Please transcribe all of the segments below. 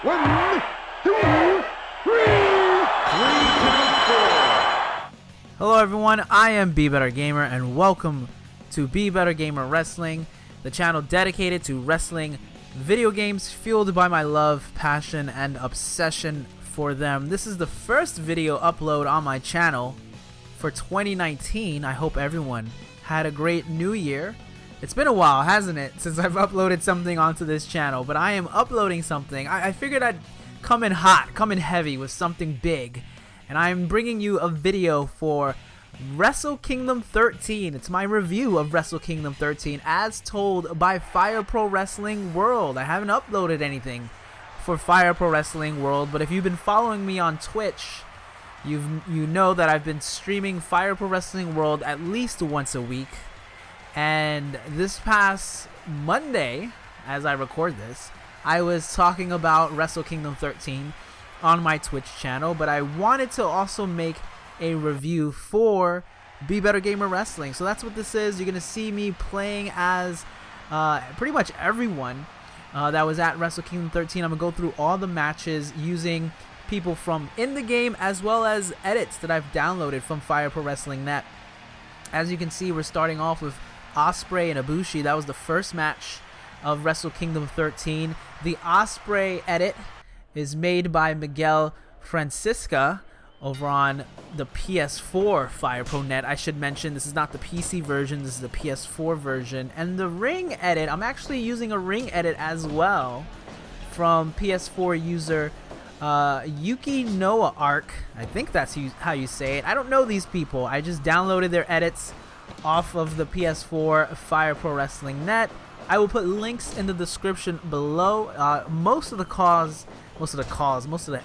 1, 2, 3. 3 count 4. Hello everyone, I am Be Better Gamer and welcome to Be Better Gamer Wrestling, the channel dedicated to wrestling video games fueled by my love, passion, and obsession for them. This is the first video upload on my channel for 2019. I hope everyone had a great new year. It's been a while, hasn't it, since I've uploaded something onto this channel, but I am uploading something. I figured I'd come in hot, come in heavy with something big, and I'm bringing you a video for Wrestle Kingdom 13. It's my review of Wrestle Kingdom 13 as told by Fire Pro Wrestling World. I haven't uploaded anything for Fire Pro Wrestling World, but if you've been following me on Twitch, you know that I've been streaming Fire Pro Wrestling World at least once a week. And this past Monday, as I record this, I was talking about Wrestle Kingdom 13 on my Twitch channel, but I wanted to also make a review for Be Better Gamer Wrestling. So that's what this is. You're going to see me playing as pretty much everyone that was at Wrestle Kingdom 13. I'm going to go through all the matches using people from in the game as well as edits that I've downloaded from Fire Pro Wrestling Net. As you can see, we're starting off with Osprey and Bushi. That was the first match of Wrestle Kingdom 13. The Osprey edit is made by Miguel Francisca over on the PS4 Fire Pro Net. I should mention this is not the PC version, this is the PS4 version. And the ring edit, I'm actually using a ring edit as well from PS4 user Yuki Noah Arc. I think that's how you say it. I don't know these people. I just downloaded their edits off of the PS4 Fire Pro Wrestling Net. I will put links in the description below. Most of the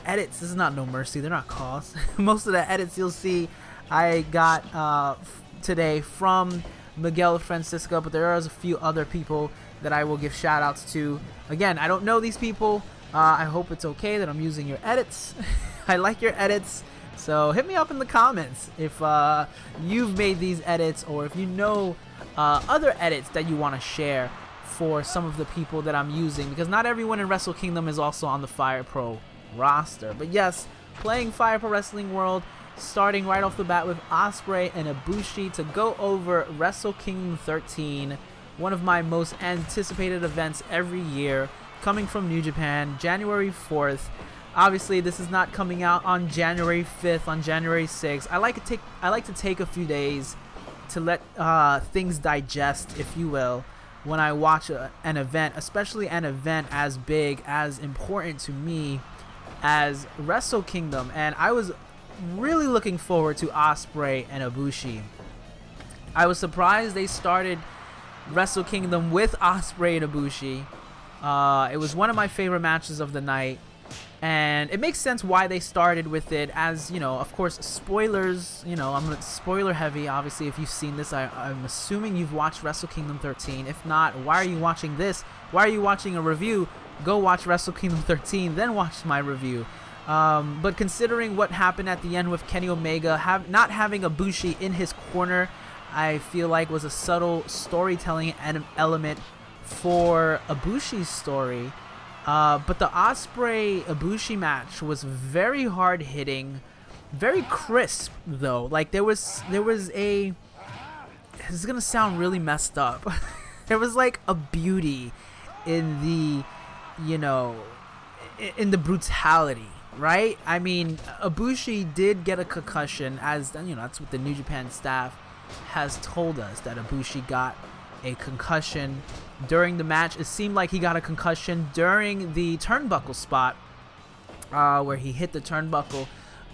edits, this is not No Mercy, they're not calls. Most of the edits you'll see I got today from Miguel Francisco, but there are a few other people that I will give shout outs to. Again, I don't know these people. I hope it's okay that I'm using your edits. I like your edits. So hit me up in the comments if you've made these edits, or if you know other edits that you want to share for some of the people that I'm using, because not everyone in Wrestle Kingdom is also on the Fire Pro roster. But yes, playing Fire Pro Wrestling World, starting right off the bat with Osprey and Bushi to go over Wrestle Kingdom 13, one of my most anticipated events every year, coming from New Japan, January 4th. Obviously, this is not coming out on January 5th, on January 6th. I like to take a few days to let things digest, if you will, when I watch an event, especially an event as big, as important to me as Wrestle Kingdom. And I was really looking forward to Osprey and Bushi. I was surprised they started Wrestle Kingdom with Osprey and Bushi. It was one of my favorite matches of the night. And it makes sense why they started with it, as, you know, of course, spoilers, you know, I'm spoiler heavy, obviously. If you've seen this, I'm assuming you've watched Wrestle Kingdom 13. If not, why are you watching this? Why are you watching a review? Go watch Wrestle Kingdom 13, then watch my review. But considering what happened at the end with Kenny Omega, not having a Bushi in his corner, I feel like was a subtle storytelling element for a Bushi's story. But the Osprey-Bushi match was very hard-hitting, very crisp, though. Like, there was a... This is gonna sound really messed up. There was, like, a beauty in the, you know, in the brutality, right? I mean, Bushi did get a concussion, as, you know, that's what the New Japan staff has told us, that Bushi got a concussion during the match. It seemed like he got a concussion during the turnbuckle spot, where he hit the turnbuckle,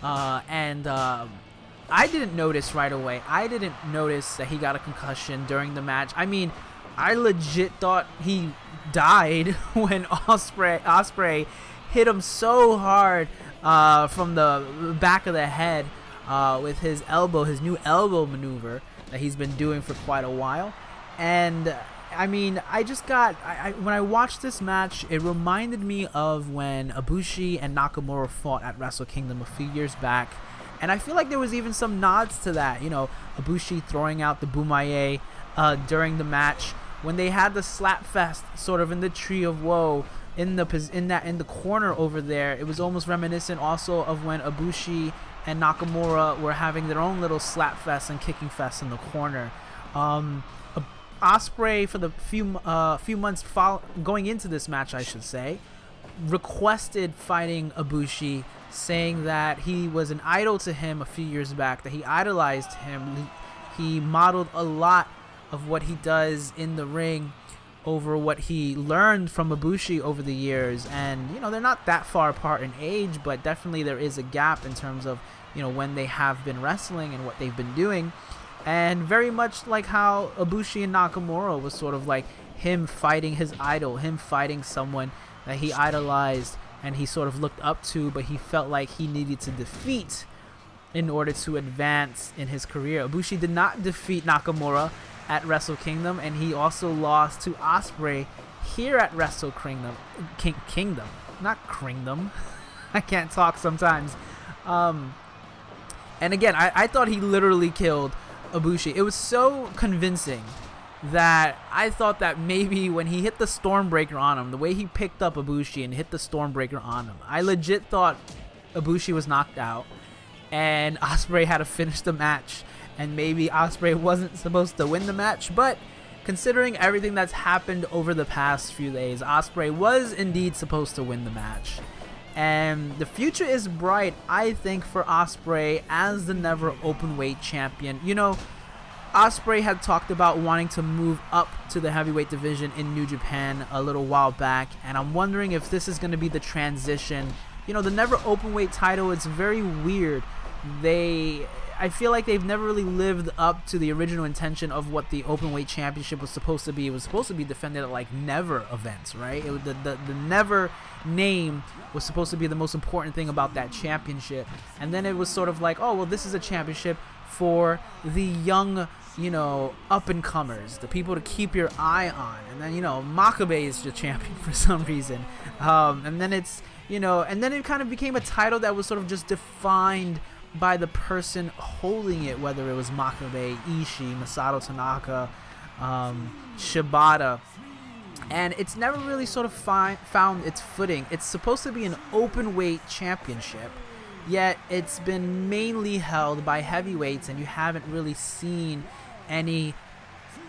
and I didn't notice right away. I didn't notice that he got a concussion during the match. I mean, I legit thought he died when Osprey hit him so hard from the back of the head with his elbow, his new elbow maneuver that he's been doing for quite a while. And I mean, when I watched this match, it reminded me of when Bushi and Nakamura fought at Wrestle Kingdom a few years back. And I feel like there was even some nods to that. You know, Bushi throwing out the Bumaye during the match. When they had the slap fest sort of in the Tree of Woe in the corner over there, it was almost reminiscent also of when Ibushi and Nakamura were having their own little slap fest and kicking fest in the corner. Osprey, for the few months going into this match, I should say, requested fighting Ibushi, saying that he was an idol to him a few years back, that he idolized him. He modeled a lot of what he does in the ring over what he learned from Ibushi over the years. And, you know, they're not that far apart in age, but definitely there is a gap in terms of, you know, when they have been wrestling and what they've been doing. And very much like how Ibushi and Nakamura was sort of like him fighting his idol, him fighting someone that he idolized and he sort of looked up to, but he felt like he needed to defeat in order to advance in his career. Ibushi did not defeat Nakamura at Wrestle Kingdom, and he also lost to Osprey here at Wrestle Kingdom. Kingdom, not Kingdom. I can't talk sometimes. And again, I thought he literally killed Ibushi. It was so convincing that I thought that maybe when he hit the Stormbreaker on him, the way he picked up Ibushi and hit the Stormbreaker on him, I legit thought Ibushi was knocked out and Osprey had to finish the match, and maybe Osprey wasn't supposed to win the match. But considering everything that's happened over the past few days, Osprey was indeed supposed to win the match. And the future is bright, I think, for Osprey as the never openweight champion. You know, Osprey had talked about wanting to move up to the heavyweight division in New Japan a little while back, and I'm wondering if this is going to be the transition. You know, the never openweight title, it's very weird. I feel like they've never really lived up to the original intention of what the openweight championship was supposed to be. It was supposed to be defended at like never events, right? The never name was supposed to be the most important thing about that championship. And then it was sort of like, oh, well, this is a championship for the young, you know, up-and-comers, the people to keep your eye on. And then, you know, Makabe is your champion for some reason. And then it's, you know, and then it kind of became a title that was sort of just defined by the person holding it, whether it was Makabe, Ishii, Masato Tanaka, Shibata. And it's never really sort of found its footing. It's supposed to be an open weight championship, yet it's been mainly held by heavyweights, and you haven't really seen any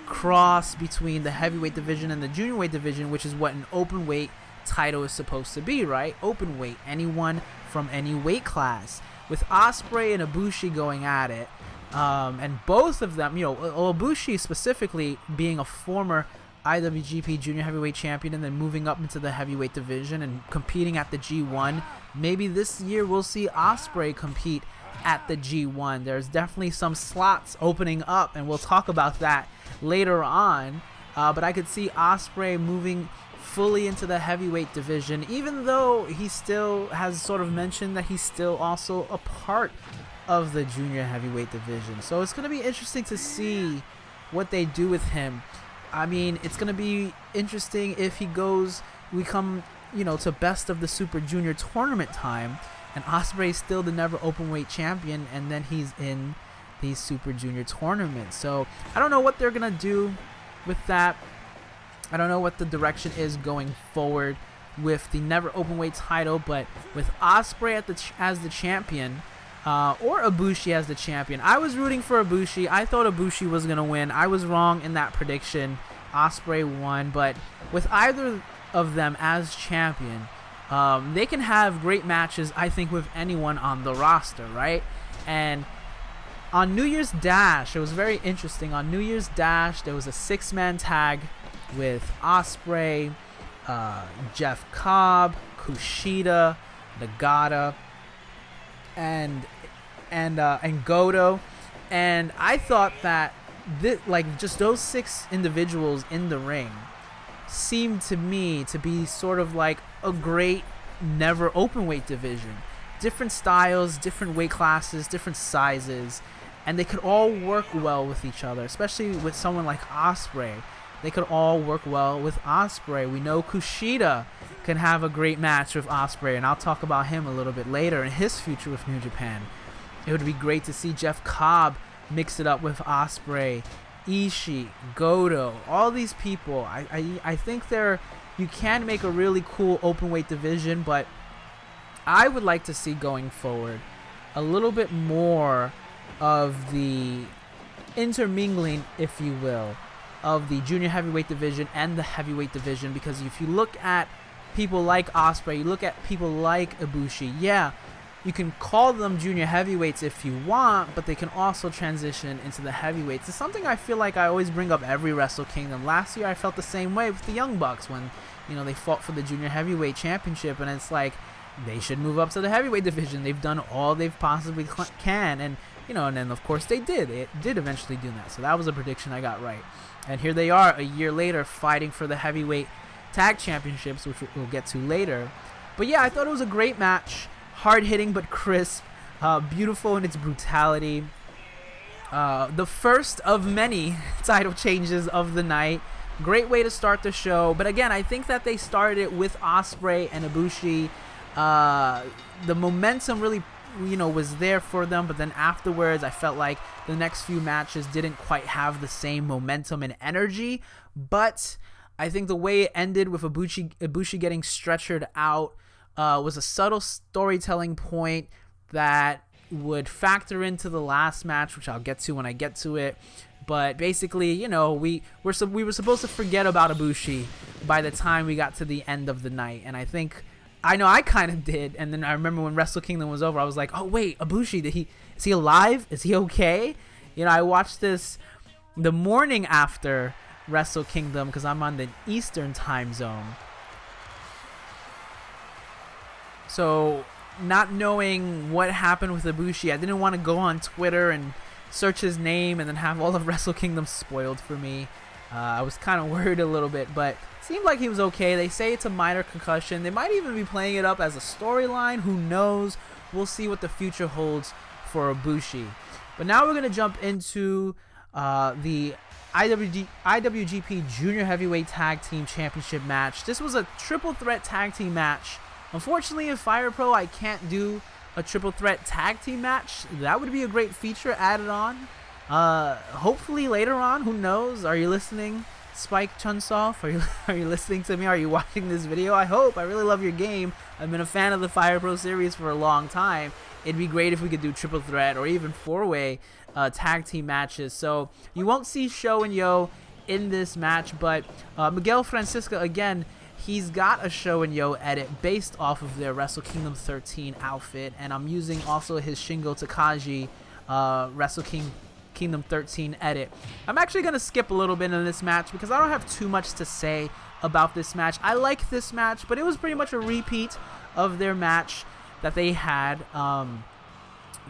cross between the heavyweight division and the junior weight division, which is what an open weight title is supposed to be, right? Open weight, anyone from any weight class. With Osprey and Ibushi going at it, and both of them, you know, Ibushi specifically being a former IWGP Junior Heavyweight Champion and then moving up into the heavyweight division and competing at the G1. Maybe this year we'll see Osprey compete at the G1. There's definitely some slots opening up, and we'll talk about that later on. But I could see Osprey moving fully into the heavyweight division, even though he still has sort of mentioned that he's still also a part of the junior heavyweight division. So it's going to be interesting to see what they do with him. I mean, it's going to be interesting if we come, you know, to best of the Super Junior tournament time, and Osprey's still the never openweight champion, and then he's in these Super Junior tournaments. So I don't know what they're going to do with that. I don't know what the direction is going forward with the never openweight title, but with Osprey as the champion, or Ibushi as the champion. I was rooting for Ibushi. I thought Ibushi was going to win. I was wrong in that prediction. Osprey won, but with either of them as champion, they can have great matches, I think, with anyone on the roster, right? And on New Year's Dash, it was very interesting. On New Year's Dash, there was a 6-man tag with Osprey, Jeff Cobb, Kushida, Nagata, and Goto. And I thought that just those 6 individuals in the ring seemed to me to be sort of like a great never openweight division. Different styles, different weight classes, different sizes, and they could all work well with each other, especially with someone like Osprey. They could all work well with Osprey. We know Kushida can have a great match with Osprey, and I'll talk about him a little bit later in his future with New Japan. It would be great to see Jeff Cobb mix it up with Osprey, Ishii, Goto, all these people. I think they're you can make a really cool open weight division, but I would like to see going forward a little bit more of the intermingling, if you will, of the junior heavyweight division and the heavyweight division, because if you look at people like Osprey, you look at people like Ibushi, yeah, you can call them junior heavyweights if you want, but they can also transition into the heavyweights. It's something I feel like I always bring up every Wrestle Kingdom. Last year I felt the same way with the Young Bucks when, you know, they fought for the junior heavyweight championship, and it's like they should move up to the heavyweight division. They've done all they've possibly can, and you know, and then of course they did. It did eventually do that. So that was a prediction I got right. And here they are a year later fighting for the heavyweight tag championships, which we'll get to later. But yeah, I thought it was a great match. Hard hitting but crisp, beautiful in its brutality. The first of many title changes of the night. Great way to start the show. But again, I think that they started it with Osprey and Ibushi. The momentum really, you know, was there for them. But then afterwards, I felt like the next few matches didn't quite have the same momentum and energy. But I think the way it ended with Ibushi getting stretchered out was a subtle storytelling point that would factor into the last match, which I'll get to when I get to it. But basically, you know, we were supposed to forget about Ibushi by the time we got to the end of the night, and I know I kind of did. And then I remember when Wrestle Kingdom was over, I was like, oh wait, Ibushi, is he alive? Is he okay? You know, I watched this the morning after Wrestle Kingdom because I'm on the Eastern time zone. So, not knowing what happened with Ibushi, I didn't want to go on Twitter and search his name and then have all of Wrestle Kingdom spoiled for me. I was kind of worried a little bit, but it seemed like he was okay. They say it's a minor concussion. They might even be playing it up as a storyline. Who knows? We'll see what the future holds for Ibushi. But now we're going to jump into the IWGP Junior Heavyweight Tag Team Championship match. This was a triple threat tag team match. Unfortunately, in Fire Pro, I can't do a triple threat tag team match. That would be a great feature added on. Hopefully later on, who knows? Are you listening, Spike Chunsoft? Are you listening to me? Are you watching this video? I hope. I really love your game. I've been a fan of the Fire Pro series for a long time. It'd be great if we could do triple threat or even four-way tag team matches. So you won't see Sho and Yo in this match, but Miguel Francisco, again, he's got a Sho and Yo edit based off of their Wrestle Kingdom 13 outfit, and I'm using also his Shingo Takagi Wrestle Kingdom 13 edit. I'm actually going to skip a little bit in this match because I don't have too much to say about this match. I like this match, but it was pretty much a repeat of their match that they had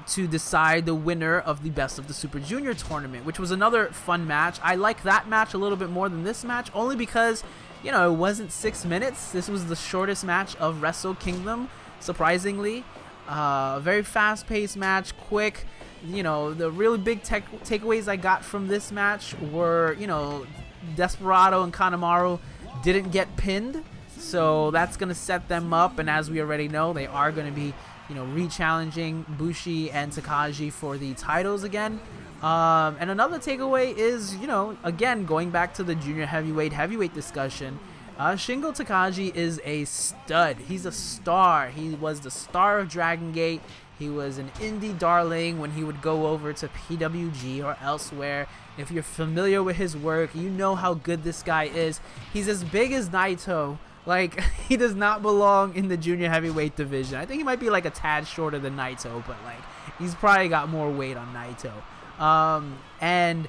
to decide the winner of the Best of the Super Junior tournament, which was another fun match. I like that match a little bit more than this match, only because, you know, it wasn't 6 minutes. This was the shortest match of Wrestle Kingdom, surprisingly. Very fast-paced match, quick. You know, the really big takeaways I got from this match were, you know, Desperado and Kanemaru didn't get pinned, so that's going to set them up, and as we already know, they are going to be, you know, re-challenging Bushi and Takagi for the titles again. And another takeaway is, you know, again, going back to the junior heavyweight discussion, Shingo Takagi is a stud. He's a star. He was the star of Dragon Gate. He was an indie darling when he would go over to PWG or elsewhere. If you're familiar with his work, you know how good this guy is. He's as big as Naito. Like, he does not belong in the junior heavyweight division. I think he might be like a tad shorter than Naito, but like, he's probably got more weight on Naito. And,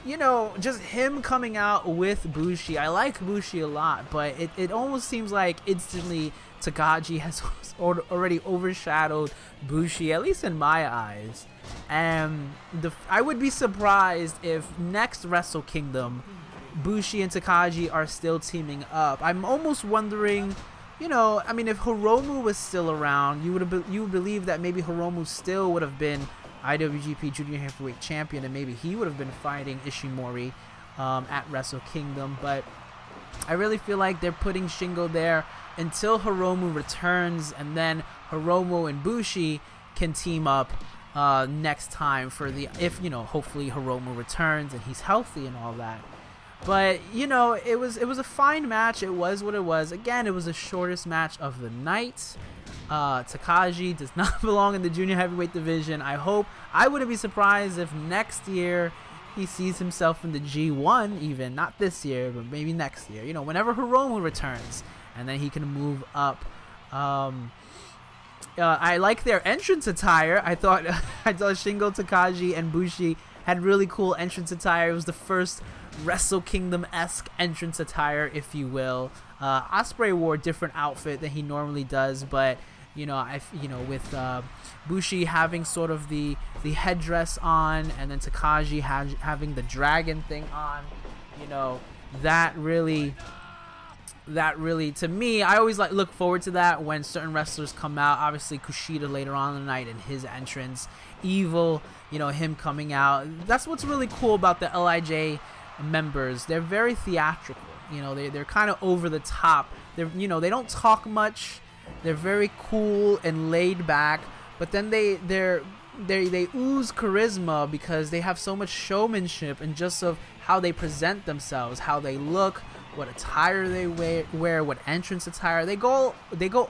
you know, just him coming out with Bushi. I like Bushi a lot, but it almost seems like instantly Takagi has already overshadowed Bushi, at least in my eyes. And I would be surprised if next Wrestle Kingdom, Bushi and Takagi are still teaming up. I'm almost wondering, you know, I mean, if Hiromu was still around, you would believe that maybe Hiromu still would have been IWGP Junior Heavyweight Champion, and maybe he would have been fighting Ishimori at Wrestle Kingdom. But I really feel like they're putting Shingo there until Hiromu returns, and then Hiromu and Bushi can team up next time for the, if, you know, hopefully Hiromu returns and he's healthy and all that. But you know, it was a fine match. It was what it was. Again, it was the shortest match of the night. Takagi does not belong in the junior heavyweight division. I wouldn't be surprised if next year he sees himself in the G1, even not this year, but maybe next year. You know, whenever Hiromu returns, and then he can move up. I like their entrance attire. I thought Shingo Takagi and Bushi had really cool entrance attire. It was the first Wrestle Kingdom-esque entrance attire, if you will. Osprey wore a different outfit than he normally does, but you know, with Bushi having sort of the headdress on, and then Takagi having the dragon thing on, you know, that really to me, I always look forward to that when certain wrestlers come out. Obviously Kushida later on in the night and his entrance, Evil, you know, him coming out. That's what's really cool about the LIJ members. They're very theatrical, you know, they're kind of over the top. You know, they don't talk much. They're very cool and laid back, but then they ooze charisma because they have so much showmanship and just of how they present themselves, how they look, what attire they wear, what entrance attire. They go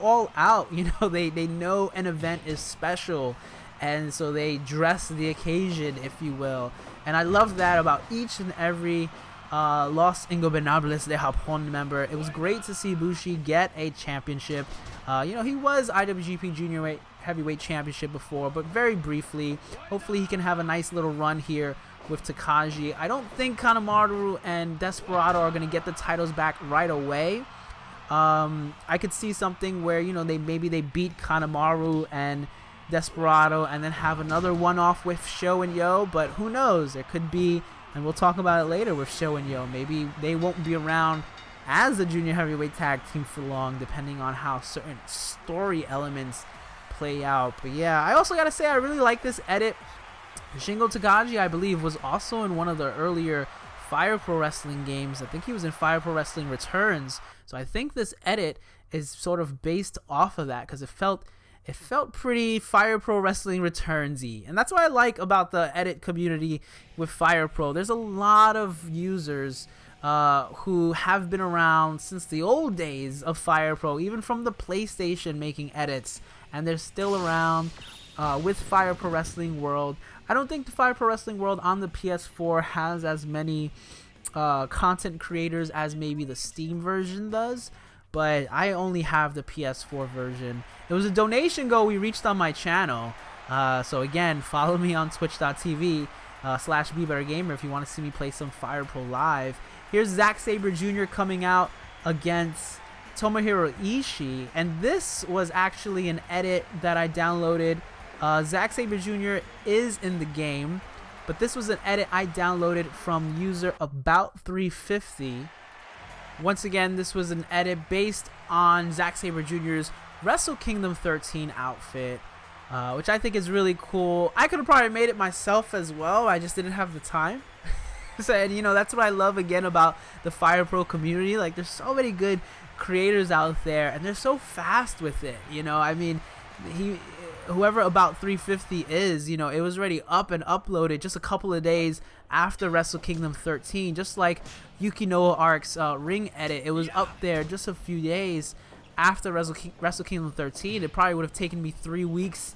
all out. You know, they know an event is special, and so they dress the occasion, if you will. And I love that about each and every Los Ingobernables de Japón member. It was great to see Bushi get a championship. You know, he was IWGP Junior Heavyweight Championship before, but very briefly. Hopefully he can have a nice little run here with Takagi. I don't think Kanemaru and Desperado are going to get the titles back right away. I could see something where, you know, maybe they beat Kanemaru and Desperado and then have another one-off with Sho and Yo, but who knows? There could be, and we'll talk about it later with Sho and Yo. Maybe they won't be around as a junior heavyweight tag team for long, depending on how certain story elements play out. But yeah, I also gotta say I really like this edit. Shingo Takagi, I believe, was also in one of the earlier Fire Pro Wrestling games. I think he was in Fire Pro Wrestling Returns. So I think this edit is sort of based off of that, because it felt pretty Fire Pro Wrestling Returns-y. And that's what I like about the edit community with Fire Pro. There's a lot of users who have been around since the old days of Fire Pro, even from the PlayStation making edits, and they're still around with Fire Pro Wrestling World. I don't think the Fire Pro Wrestling World on the PS4 has as many content creators as maybe the Steam version does, but I only have the PS4 version. It was a donation goal we reached on my channel, so again, follow me on twitch.tv /BeBetterGamer if you want to see me play some Fire Pro live. Here's Zack Sabre Jr. coming out against Tomohiro Ishii, and this was actually an edit that I downloaded. Zack Sabre Jr. is in the game, but this was an edit I downloaded from user About350. Once again, this was an edit based on Zack Sabre Jr.'s Wrestle Kingdom 13 outfit, which I think is really cool. I could have probably made it myself as well. I just didn't have the time. So, and you know, that's what I love again about the Fire Pro community. Like, there's so many good creators out there, and they're so fast with it. You know, I mean, whoever About350 is, you know, it was already up and uploaded just a couple of days after Wrestle Kingdom 13. Just like Yukinoa Ark's ring edit, it was up there just a few days after Wrestle Kingdom 13. It probably would have taken me 3 weeks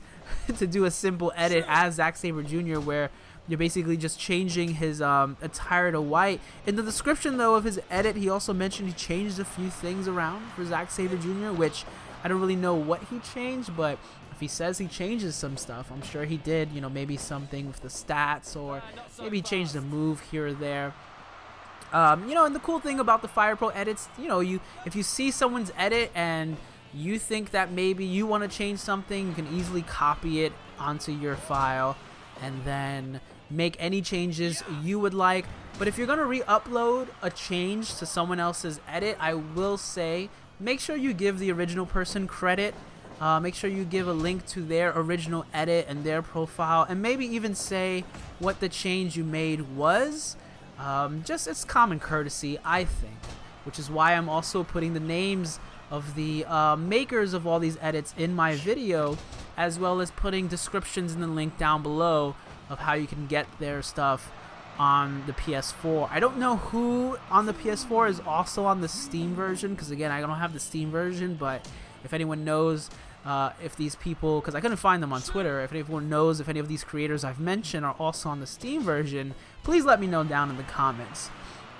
to do a simple edit as Zack Sabre Jr., where you're basically just changing his attire to white. In the description, though, of his edit, he also mentioned he changed a few things around for Zack Sabre Jr., which I don't really know what he changed, but if he says he changes some stuff, I'm sure he did. You know, maybe something with the stats, or maybe he changed a move here or there. You know, and the cool thing about the Fire Pro edits, you know, if you see someone's edit and you think that maybe you want to change something, you can easily copy it onto your file and then make any changes you would like. But if you're going to re-upload a change to someone else's edit, I will say make sure you give the original person credit. Make sure you give a link to their original edit and their profile, and maybe even say what the change you made was. Just it's common courtesy, I think, which is why I'm also putting the names of the makers of all these edits in my video, as well as putting descriptions in the link down below of how you can get their stuff on the PS4. I don't know who on the PS4 is also on the Steam version, because again, I don't have the Steam version, but if anyone knows if these people, because I couldn't find them on Twitter, if anyone knows if any of these creators I've mentioned are also on the Steam version, please let me know down in the comments.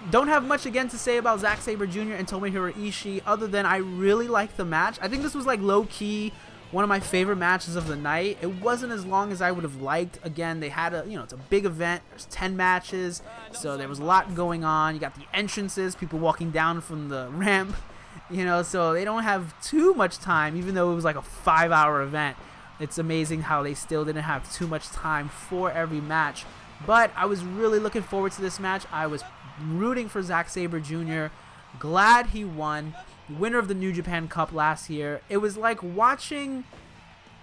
Don't have much again to say about Zack Sabre Jr. and Tomohiro Ishii, other than I really liked the match. I think this was like low-key one of my favorite matches of the night. It wasn't as long as I would have liked. Again, they had a, it's a big event. There's 10 matches, so there was a lot going on. You got the entrances, people walking down from the ramp, so they don't have too much time, even though it was like a 5-hour event. It's amazing how they still didn't have too much time for every match. But I was really looking forward to this match. I was rooting for Zack Sabre Jr. Glad he won. Winner of the New Japan Cup last year. It was like watching,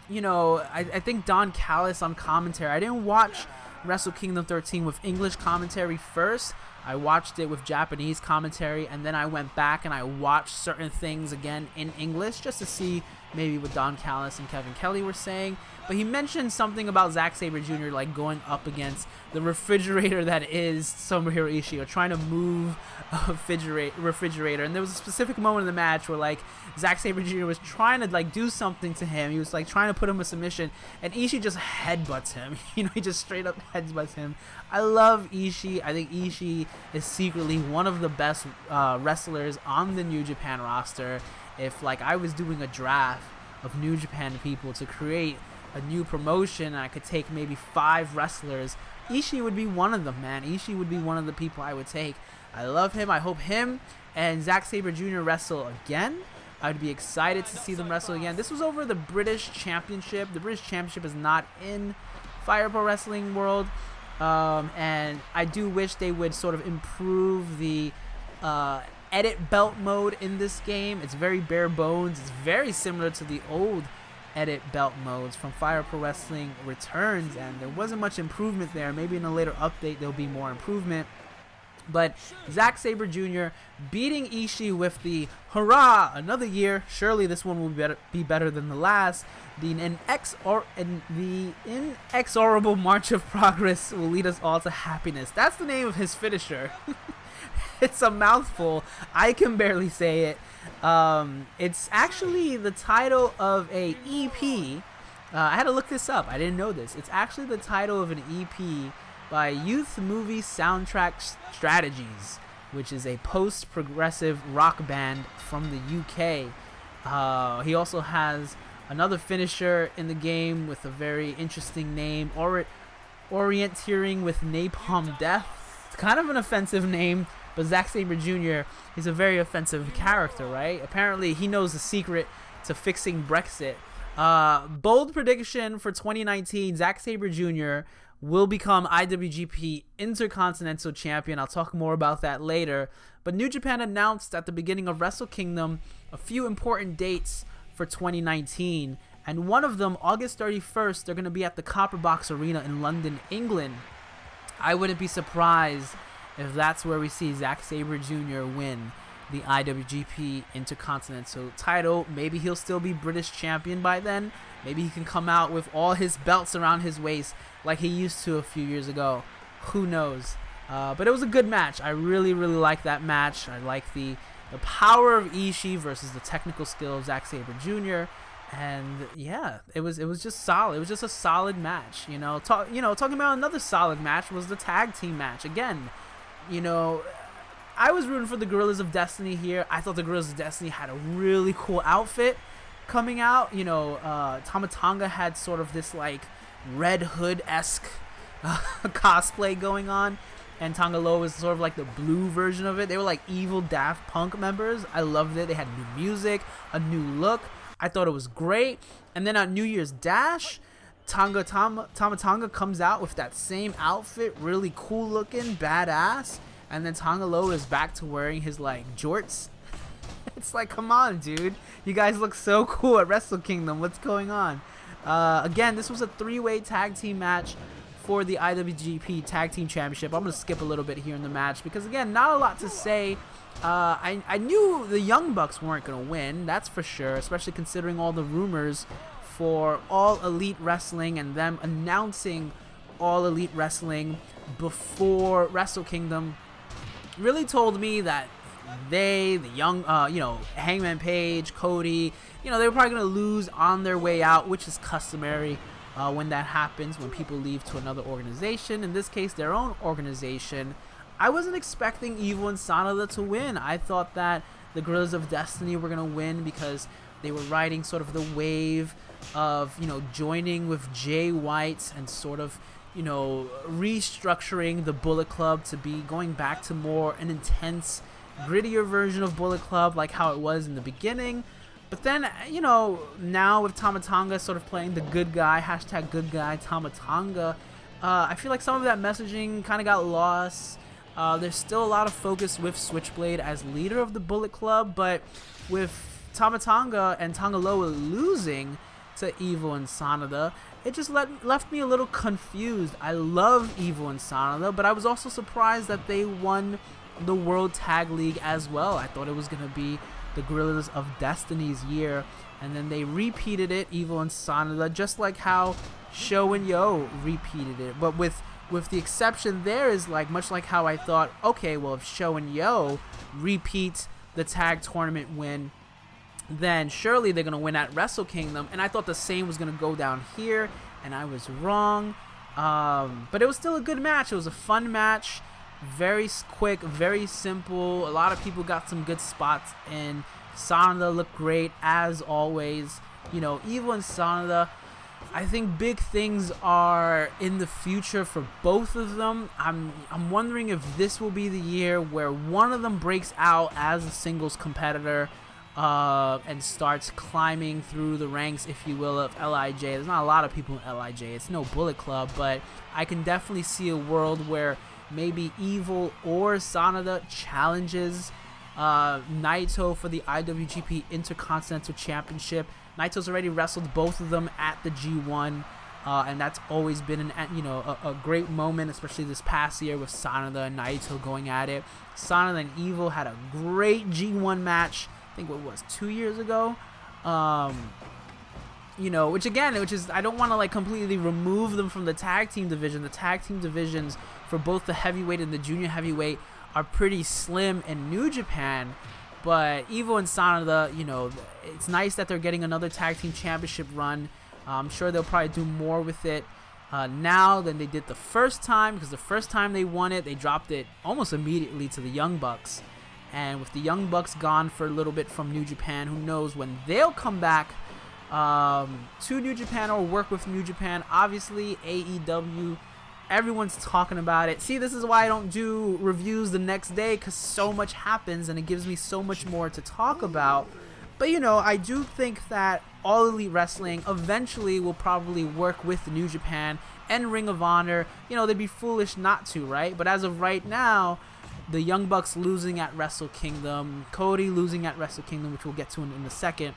I think Don Callis on commentary. I didn't watch Wrestle Kingdom 13 with English commentary first. I watched it with Japanese commentary, and then I went back and I watched certain things again in English just to see maybe what Don Callis and Kevin Kelly were saying. But he mentioned something about Zack Sabre Jr. like going up against the refrigerator that is Tomohiro Ishii, or trying to move a refrigerator. And there was a specific moment in the match where like Zack Sabre Jr. was trying to like do something to him. He was like trying to put him in submission, and Ishii just headbutts him. He just straight up headbutts him. I love Ishii. I think Ishii is secretly one of the best wrestlers on the New Japan roster. If like I was doing a draft of New Japan people to create a new promotion, and I could take maybe 5 wrestlers, Ishii would be one of them, man. Ishii would be one of the people I would take. I love him. I hope him and Zack Sabre Jr. wrestle again. I'd be excited to see them wrestle again. This was over the British Championship. The British Championship is not in Fire Pro Wrestling World, and I do wish they would sort of improve the edit belt mode in this game. It's very bare bones. It's very similar to the old edit belt modes from Fire Pro Wrestling Returns, and there wasn't much improvement there. Maybe in a later update there'll be more improvement. But Zack Sabre Jr. beating Ishii with the hurrah, another year. Surely this one will be better than the last. The inexorable march of progress will lead us all to happiness. That's the name of his finisher. It's a mouthful. I can barely say it. It's actually the title of a EP. I had to look this up. I didn't know this. It's actually the title of an EP by Youth Movie Soundtrack Strategies, which is a post-progressive rock band from the UK. He also has another finisher in the game with a very interesting name, Orienteering with Napalm Death. It's kind of an offensive name, but Zack Sabre Jr. is a very offensive character, right? Apparently, he knows the secret to fixing Brexit. Bold prediction for 2019, Zack Sabre Jr. will become IWGP Intercontinental Champion. I'll talk more about that later. But New Japan announced at the beginning of Wrestle Kingdom a few important dates for 2019. And one of them, August 31st, they're going to be at the Copper Box Arena in London, England. I wouldn't be surprised if that's where we see Zack Sabre Jr. win the IWGP Intercontinental title. Maybe he'll still be British champion by then. Maybe he can come out with all his belts around his waist like he used to a few years ago. Who knows? But it was a good match. I really, really like that match. I like the power of Ishii versus the technical skill of Zack Sabre Jr. And yeah, it was just solid. It was just a solid match. Talking about another solid match was the tag team match. Again, I was rooting for the Gorillas of Destiny here. I thought the Gorillas of Destiny had a really cool outfit coming out. Tama Tonga had sort of this like Red Hood-esque cosplay going on, and Tonga Loa was sort of like the blue version of it. They were like evil Daft Punk members. I loved it. They had new music, a new look. I thought it was great. And then on New Year's Dash, Tama Tonga comes out with that same outfit, really cool looking, badass. And then Tonga Loa is back to wearing his like jorts. It's like, come on, dude. You guys look so cool at Wrestle Kingdom. What's going on? Again, this was a 3-way tag team match for the IWGP Tag Team Championship. I'm going to skip a little bit here in the match because, again, not a lot to say. I knew the Young Bucks weren't going to win, that's for sure, especially considering all the rumors for All Elite Wrestling and them announcing All Elite Wrestling before Wrestle Kingdom really told me that the young, Hangman Page, Cody, they were probably going to lose on their way out, which is customary when that happens, when people leave to another organization, in this case, their own organization. I wasn't expecting Evil and Sanada to win. I thought that the Guerrillas of Destiny were going to win because they were riding sort of the wave of, joining with Jay White and sort of, restructuring the Bullet Club to be going back to more an intense, grittier version of Bullet Club like how it was in the beginning. But then, now with Tama Tonga sort of playing the good guy, hashtag good guy Tama Tonga, I feel like some of that messaging kind of got lost. There's still a lot of focus with Switchblade as leader of the Bullet Club, but with Tama Tonga and Tonga Loa losing to Evil and Sanada, it just left me a little confused. I love Evil and Sanada, but I was also surprised that they won the World Tag League as well. I thought it was going to be the Guerrillas of Destiny's year, and then they repeated it, Evil and Sanada, just like how Sho and Yo repeated it, but with the exception there is much like how I thought, okay, well, if Sho and Yo repeat the tag tournament win, then surely they're going to win at Wrestle Kingdom, and I thought the same was going to go down here, and I was wrong. But it was still a good match. It was a fun match, very quick, very simple. A lot of people got some good spots in. Sanada looked great as always. Evil and Sanada, I think big things are in the future for both of them. I'm wondering if this will be the year where one of them breaks out as a singles competitor and starts climbing through the ranks, if you will, of LIJ. There's not a lot of people in LIJ. It's no Bullet Club, but I can definitely see a world where maybe Evil or Sanada challenges Naito for the IWGP Intercontinental Championship. Naito's already wrestled both of them at the G1, and that's always been a great moment, especially this past year with Sanada and Naito going at it. Sanada and Evil had a great G1 match, I think what was 2 years ago. Which is, I don't want to completely remove them from the tag team division. The tag team divisions for both the heavyweight and the junior heavyweight are pretty slim in New Japan. But Evil and Sanada, it's nice that they're getting another tag team championship run. I'm sure they'll probably do more with it now than they did the first time, because the first time they won it, they dropped it almost immediately to the Young Bucks. And with the Young Bucks gone for a little bit from New Japan, who knows when they'll come back to New Japan or work with New Japan. Obviously, AEW, everyone's talking about it. See, this is why I don't do reviews the next day, because so much happens and it gives me so much more to talk about. But, I do think that All Elite Wrestling eventually will probably work with New Japan and Ring of Honor. They'd be foolish not to, right? But as of right now, the Young Bucks losing at Wrestle Kingdom, Cody losing at Wrestle Kingdom, which we'll get to in a second,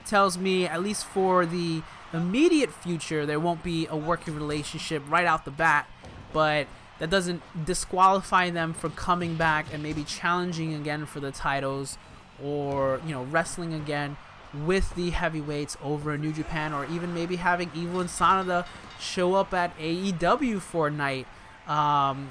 tells me, at least for the immediate future, there won't be a working relationship right out the bat, but that doesn't disqualify them from coming back and maybe challenging again for the titles, or wrestling again with the heavyweights over in New Japan, or even maybe having Evil and Sanada show up at AEW for a night,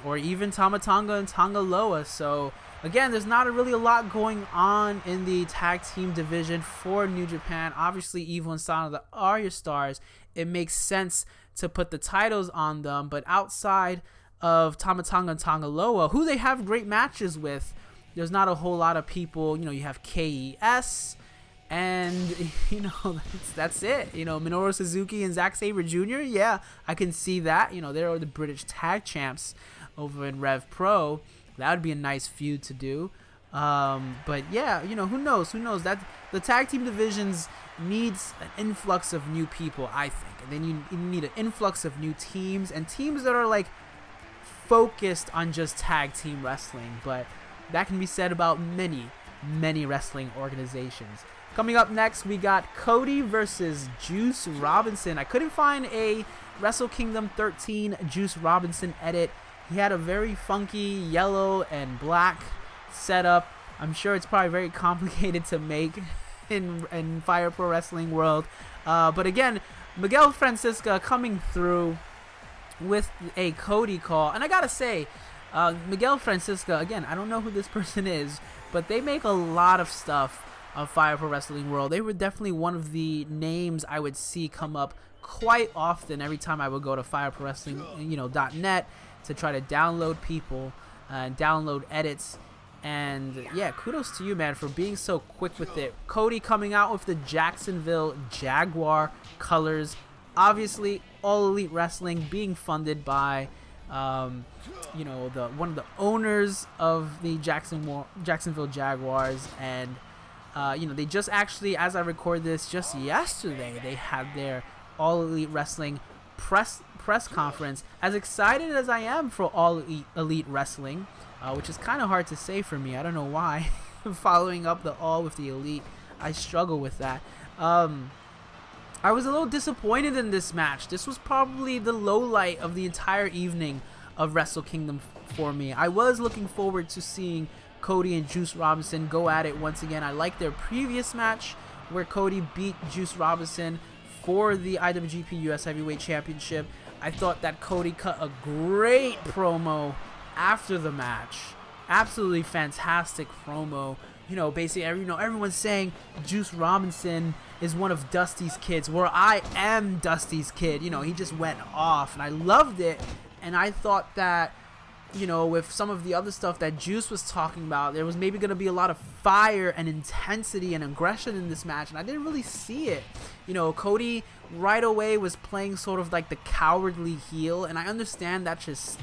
or even Tama Tonga and Tonga Loa. So again, there's not really a lot going on in the tag team division for New Japan. Obviously, Evil and Sanada are your stars. It makes sense to put the titles on them, but outside of Tama Tonga and Tonga Loa, who they have great matches with, there's not a whole lot of people. You have KES, and that's it. Minoru Suzuki and Zack Sabre Jr., yeah, I can see that. They're the British tag champs over in Rev Pro. That would be a nice feud to do. But yeah, who knows? That the tag team divisions needs an influx of new people, I think. And then you need an influx of new teams, and teams that are focused on just tag team wrestling. But that can be said about many wrestling organizations. Coming up next, we got Cody versus Juice Robinson. I couldn't find a Wrestle Kingdom 13 Juice Robinson edit. He had a very funky yellow and black setup. I'm sure it's probably very complicated to make in Fire Pro Wrestling world. But again, Miguel Francisca coming through with a Cody call. And I gotta say, Miguel Francisca, again, I don't know who this person is, but they make a lot of stuff on Fire Pro Wrestling World. They were definitely one of the names I would see come up quite often every time I would go to fireprowrestling.net to try to download people and download edits. And yeah, kudos to you, man, for being so quick with it. Cody coming out with the Jacksonville Jaguar colors. Obviously, All Elite Wrestling being funded by, one of the owners of the Jacksonville Jaguars. And, they just actually, as I record this, just yesterday, they had their All Elite Wrestling press conference. As excited as I am for All Elite Wrestling, which is kind of hard to say for me. I don't know why. Following up the All with the Elite, I struggle with that. I was a little disappointed in this match. This was probably the low light of the entire evening of Wrestle Kingdom for me. I was looking forward to seeing Cody and Juice Robinson go at it once again. I liked their previous match where Cody beat Juice Robinson for the IWGP US Heavyweight Championship. I thought that Cody cut a great promo after the match. Absolutely fantastic promo. Basically, everyone's saying Juice Robinson is one of Dusty's kids, where I am Dusty's kid. He just went off, and I loved it. And I thought that, with some of the other stuff that Juice was talking about, there was maybe going to be a lot of fire and intensity and aggression in this match, and I didn't really see it. Cody right away was playing sort of like the cowardly heel, and I understand that's his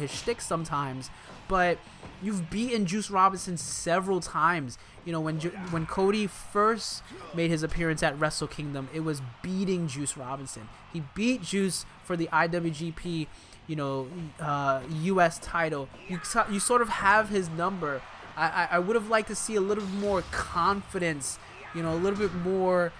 shtick sometimes, but you've beaten Juice Robinson several times. When Cody first made his appearance at Wrestle Kingdom, it was beating Juice Robinson. He beat Juice for the IWGP US title. You sort of have his number. I would have liked to see a little more confidence, a little bit more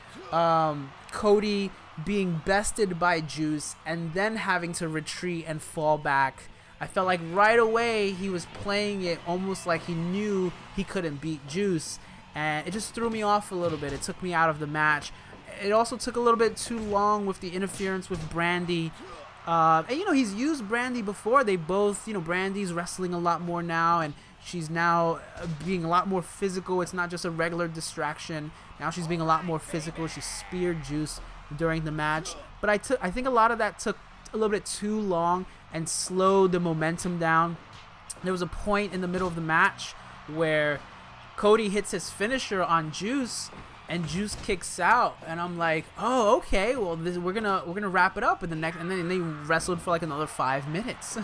Cody being bested by Juice and then having to retreat and fall back. I felt like right away he was playing it almost like he knew he couldn't beat Juice, and it just threw me off a little bit. It took me out of the match. It also took a little bit too long with the interference with Brandy. And he's used Brandy before. They both, Brandy's wrestling a lot more now, and she's now being a lot more physical. It's not just a regular distraction. Now she's being a lot more physical. She speared Juice during the match, but I think a lot of that took a little bit too long and slowed the momentum down. There was a point in the middle of the match where Cody hits his finisher on Juice, and Juice kicks out, and I'm like, oh, okay, well, we're gonna wrap it up in the next, and then they wrestled for like another 5 minutes,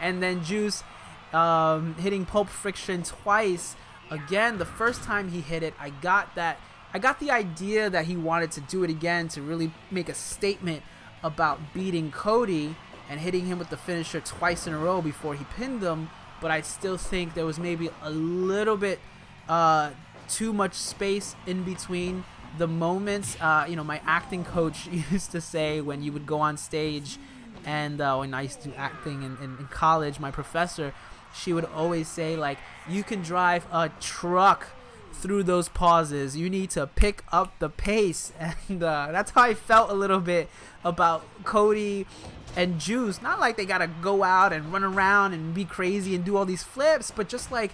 and then Juice hitting Pulp Friction twice. Again, the first time he hit it, I got the idea that he wanted to do it again to really make a statement about beating Cody and hitting him with the finisher twice in a row before he pinned him, but I still think there was maybe a little bit too much space in between the moments. My acting coach used to say when you would go on stage, and when I used to do acting in college, my professor, she would always say, like, you can drive a truck through those pauses. You need to pick up the pace, and that's how I felt a little bit about Cody and Juice. Not like they gotta go out and run around and be crazy and do all these flips, but just like,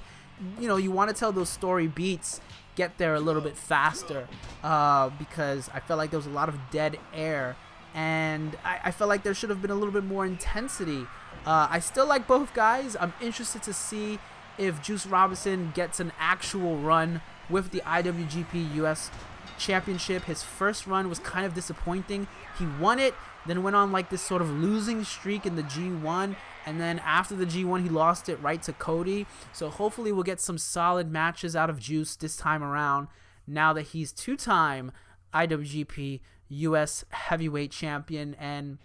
you want to tell those story beats, get there a little bit faster, because I felt like there was a lot of dead air, and I felt like there should have been a little bit more intensity. I still like both guys. I'm interested to see if Juice Robinson gets an actual run with the IWGP US Championship. His first run was kind of disappointing. He won it, then went on like this sort of losing streak in the G1, and then after the G1 he lost it right to Cody. So hopefully we'll get some solid matches out of Juice this time around, now that he's two-time IWGP US Heavyweight Champion. And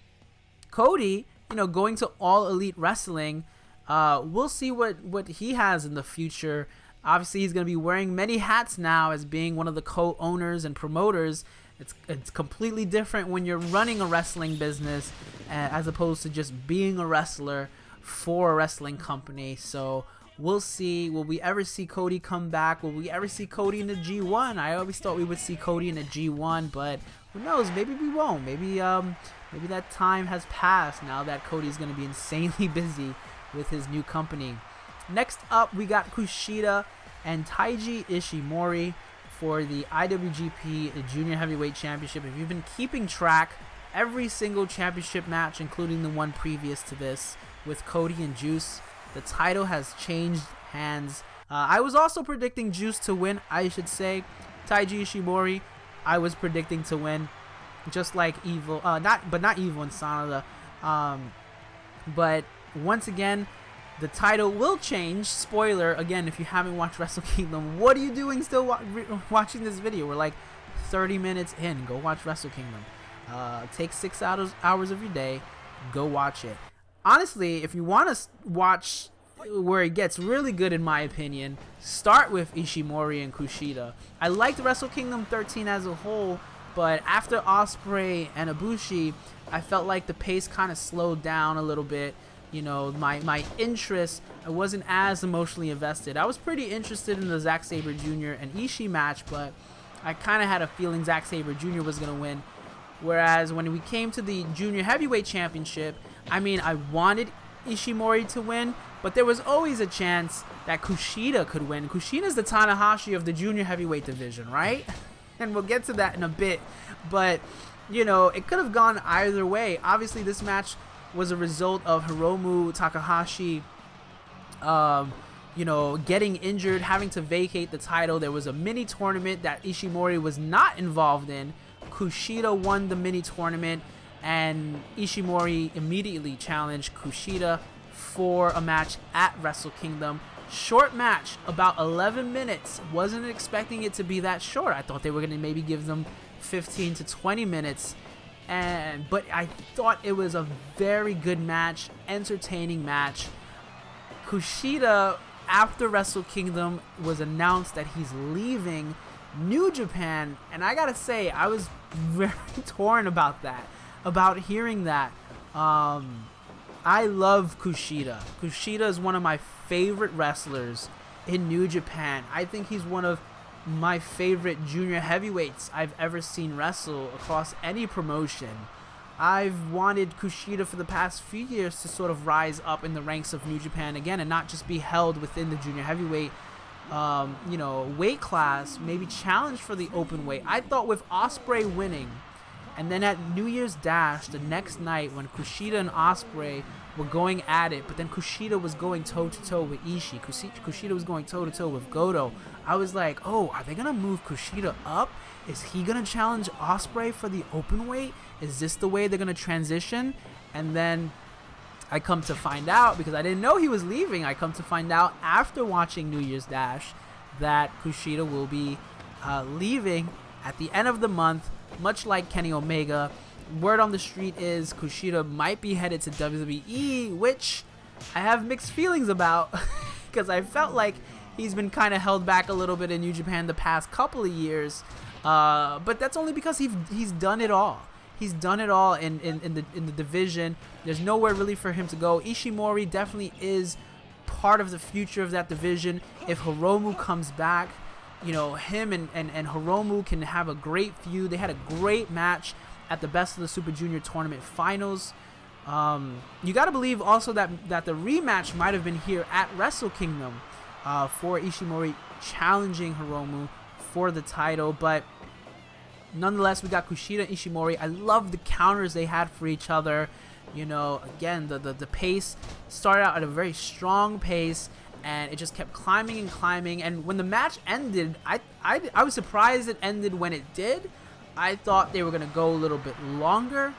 Cody, going to All Elite Wrestling, we'll see what he has in the future. Obviously, he's going to be wearing many hats now as being one of the co-owners and promoters. It's completely different when you're running a wrestling business as opposed to just being a wrestler for a wrestling company. So We'll see. Will we ever see Cody come back? Will we ever see Cody in the G1? I always thought we would see Cody in the G1, but who knows? Maybe we won't. Maybe that time has passed now that Cody's going to be insanely busy with his new company. Next up, we got Kushida and Taiji Ishimori for the IWGP Junior Heavyweight Championship. If you've been keeping track, every single championship match, including the one previous to this with Cody and Juice, the title has changed hands. I was also predicting Juice to win, I should say. Taiji Ishimori, I was predicting to win, just like Evil, not Evil and Sanada. But once again, the title will change. Spoiler, again, if you haven't watched Wrestle Kingdom, what are you doing still watching this video? We're like 30 minutes in. Go watch Wrestle Kingdom. Take 6 hours of your day. Go watch it. Honestly, if you want to watch where it gets really good, in my opinion, start with Ishimori and Kushida. I liked Wrestle Kingdom 13 as a whole, but after Osprey and Bushi, I felt like the pace kind of slowed down a little bit. You know, my interest, I wasn't as emotionally invested. I was pretty interested in the Zack Sabre Jr. and Ishii match, but I kind of had a feeling Zack Sabre Jr. was going to win. Whereas when we came to the Junior Heavyweight Championship, I mean, I wanted Ishimori to win, but there was always a chance that Kushida could win. Kushida's the Tanahashi of the Junior Heavyweight division, right? And we'll get to that in a bit. But, you know, it could have gone either way. Obviously, this match was a result of Hiromu Takahashi, you know, getting injured, having to vacate the title. There was a mini tournament that Ishimori was not involved in. Kushida won the mini tournament, and Ishimori immediately challenged Kushida for a match at Wrestle Kingdom. Short match, about 11 minutes. Wasn't expecting it to be that short. I thought they were going to maybe give them 15 to 20 minutes. But I thought it was a very good match, entertaining match. Kushida, after Wrestle Kingdom, was announced that he's leaving New Japan, and I gotta say, I was very torn about that, about hearing that. I love Kushida. Kushida is one of my favorite wrestlers in New Japan. I think he's one of my favorite junior heavyweights I've ever seen wrestle across any promotion. I've wanted Kushida for the past few years to sort of rise up in the ranks of New Japan again and not just be held within the junior heavyweight you know, weight class, maybe challenge for the open weight. I thought with Osprey winning, and then at New Year's Dash the next night when Kushida and Osprey were going at it, but then Kushida was going toe-to-toe with Ishii. Kushida was going toe-to-toe with Goto. I was like, oh, are they going to move Kushida up? Is he going to challenge Osprey for the open weight? Is this the way they're going to transition? And then I come to find out, because I didn't know he was leaving, I come to find out after watching New Year's Dash that Kushida will be leaving at the end of the month, much like Kenny Omega. Word on the street is Kushida might be headed to WWE, which I have mixed feelings about because I felt like he's been kind of held back a little bit in New Japan the past couple of years. But that's only because he's done it all. He's done it all in the division. There's nowhere really for him to go. Ishimori definitely is part of the future of that division. If Hiromu comes back, you know, him and Hiromu can have a great feud. They had a great match at the Best of the Super Junior Tournament Finals. You got to believe also that the rematch might have been here at Wrestle Kingdom for Ishimori challenging Hiromu for the title. But nonetheless, we got Kushida and Ishimori. I love the counters they had for each other. You know, again, the pace started out at a very strong pace, and it just kept climbing and climbing. And when the match ended, I was surprised it ended when it did. I thought they were going to go a little bit longer,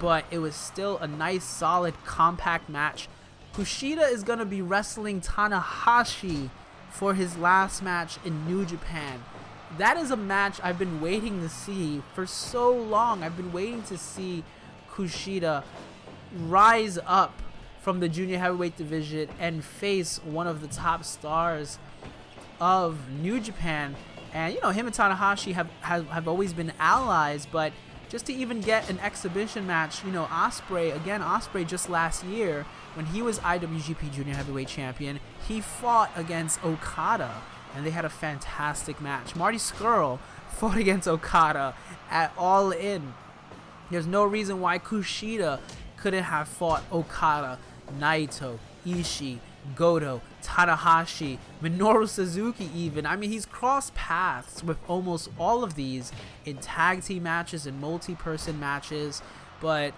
but it was still a nice, solid, compact match. Kushida is going to be wrestling Tanahashi for his last match in New Japan. That is a match I've been waiting to see for so long. I've been waiting to see Kushida rise up from the junior heavyweight division and face one of the top stars of New Japan. And, you know, him and Tanahashi have always been allies, but just to even get an exhibition match. You know, Osprey just last year when he was IWGP Junior Heavyweight Champion, he fought against Okada, and they had a fantastic match. Marty Scurll fought against Okada at All In. There's no reason why Kushida couldn't have fought Okada, Naito, Ishii, Goto, Tanahashi, Minoru Suzuki even. I mean, he's crossed paths with almost all of these in tag team matches and multi-person matches, but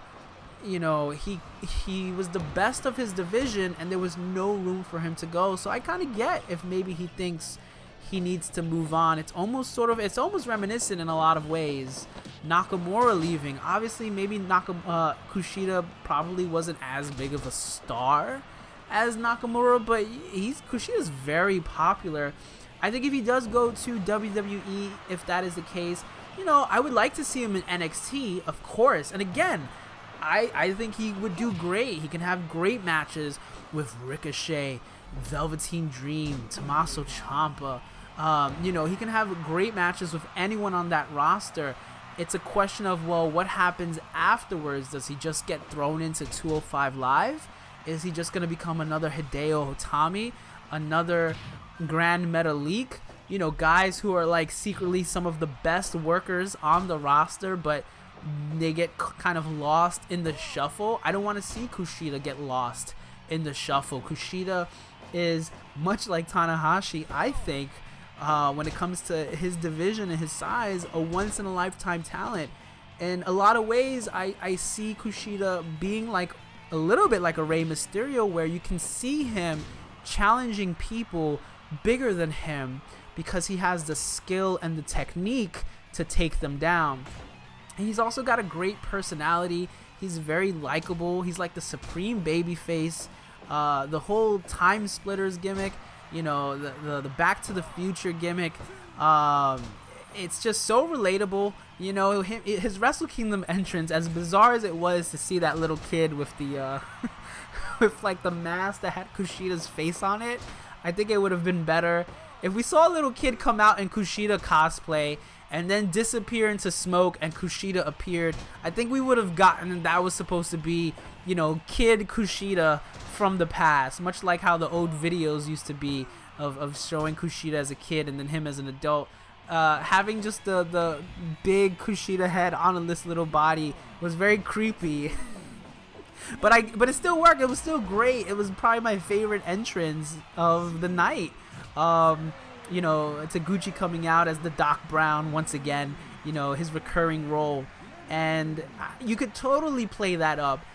you know, he was the best of his division and there was no room for him to go. So I kind of get if maybe he thinks he needs to move on. It's almost reminiscent in a lot of ways. Nakamura leaving, obviously maybe Kushida probably wasn't as big of a star as Nakamura, but Kushida's very popular. I think if he does go to WWE, if that is the case, you know, I would like to see him in NXT, of course. And again, I think he would do great. He can have great matches with Ricochet, Velveteen Dream, Tommaso Ciampa. You know, he can have great matches with anyone on that roster. It's a question of, well, what happens afterwards? Does he just get thrown into 205 Live? Is he just going to become another Hideo Itami, another Grand Metalik? You know, guys who are like secretly some of the best workers on the roster, but they get kind of lost in the shuffle. I don't want to see Kushida get lost in the shuffle. Kushida is much like Tanahashi, I think, when it comes to his division and his size, a once-in-a-lifetime talent. In a lot of ways, I see Kushida being like a little bit like a Rey Mysterio, where you can see him challenging people bigger than him because he has the skill and the technique to take them down. And he's also got a great personality. He's very likable. He's like the supreme babyface. The whole Time Splitters gimmick, you know, the Back to the Future gimmick, it's just so relatable. You know, his Wrestle Kingdom entrance, as bizarre as it was to see that little kid with the with like the mask that had Kushida's face on it, I think it would have been better if we saw a little kid come out in Kushida cosplay and then disappear into smoke and Kushida appeared. I think we would have gotten that was supposed to be, you know, kid Kushida from the past, much like how the old videos used to be of showing Kushida as a kid and then him as an adult. Having just the big Kushida head on this little body was very creepy. but it still worked. It was still great. It was probably my favorite entrance of the night. You know, Taguchi coming out as the Doc Brown once again, you know, his recurring role. And you could totally play that up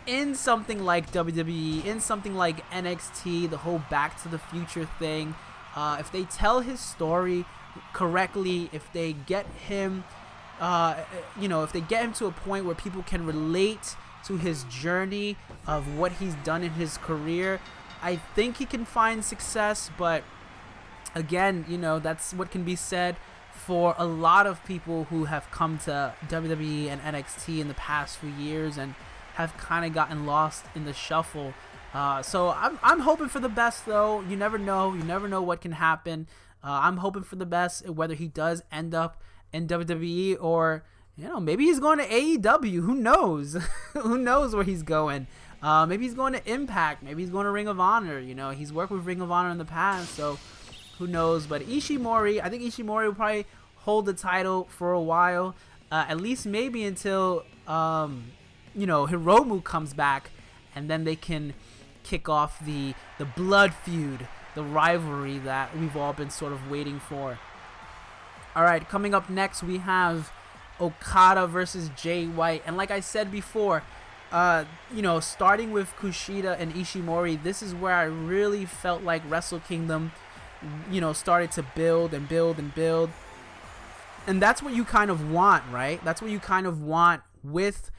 in something like WWE, in something like NXT, the whole Back to the Future thing. If they tell his story correctly, if they get him, you know, if they get him to a point where people can relate to his journey of what he's done in his career, I think he can find success. But again, you know, that's what can be said for a lot of people who have come to WWE and NXT in the past few years and have kind of gotten lost in the shuffle. So I'm hoping for the best, though. You never know. You never know what can happen. I'm hoping for the best, whether he does end up in WWE or, you know, maybe he's going to AEW. Who knows? Who knows where he's going? Maybe he's going to Impact. Maybe he's going to Ring of Honor. You know, he's worked with Ring of Honor in the past, so who knows? But Ishimori, I think Ishimori will probably hold the title for a while, at least maybe until, you know, Hiromu comes back, and then they can kick off the blood feud, the rivalry that we've all been sort of waiting for. All right, coming up next, we have Okada versus Jay White. And like I said before, you know, starting with Kushida and Ishimori, this is where I really felt like Wrestle Kingdom, you know, started to build and build and build. And that's what you kind of want, right? That's what you kind of want with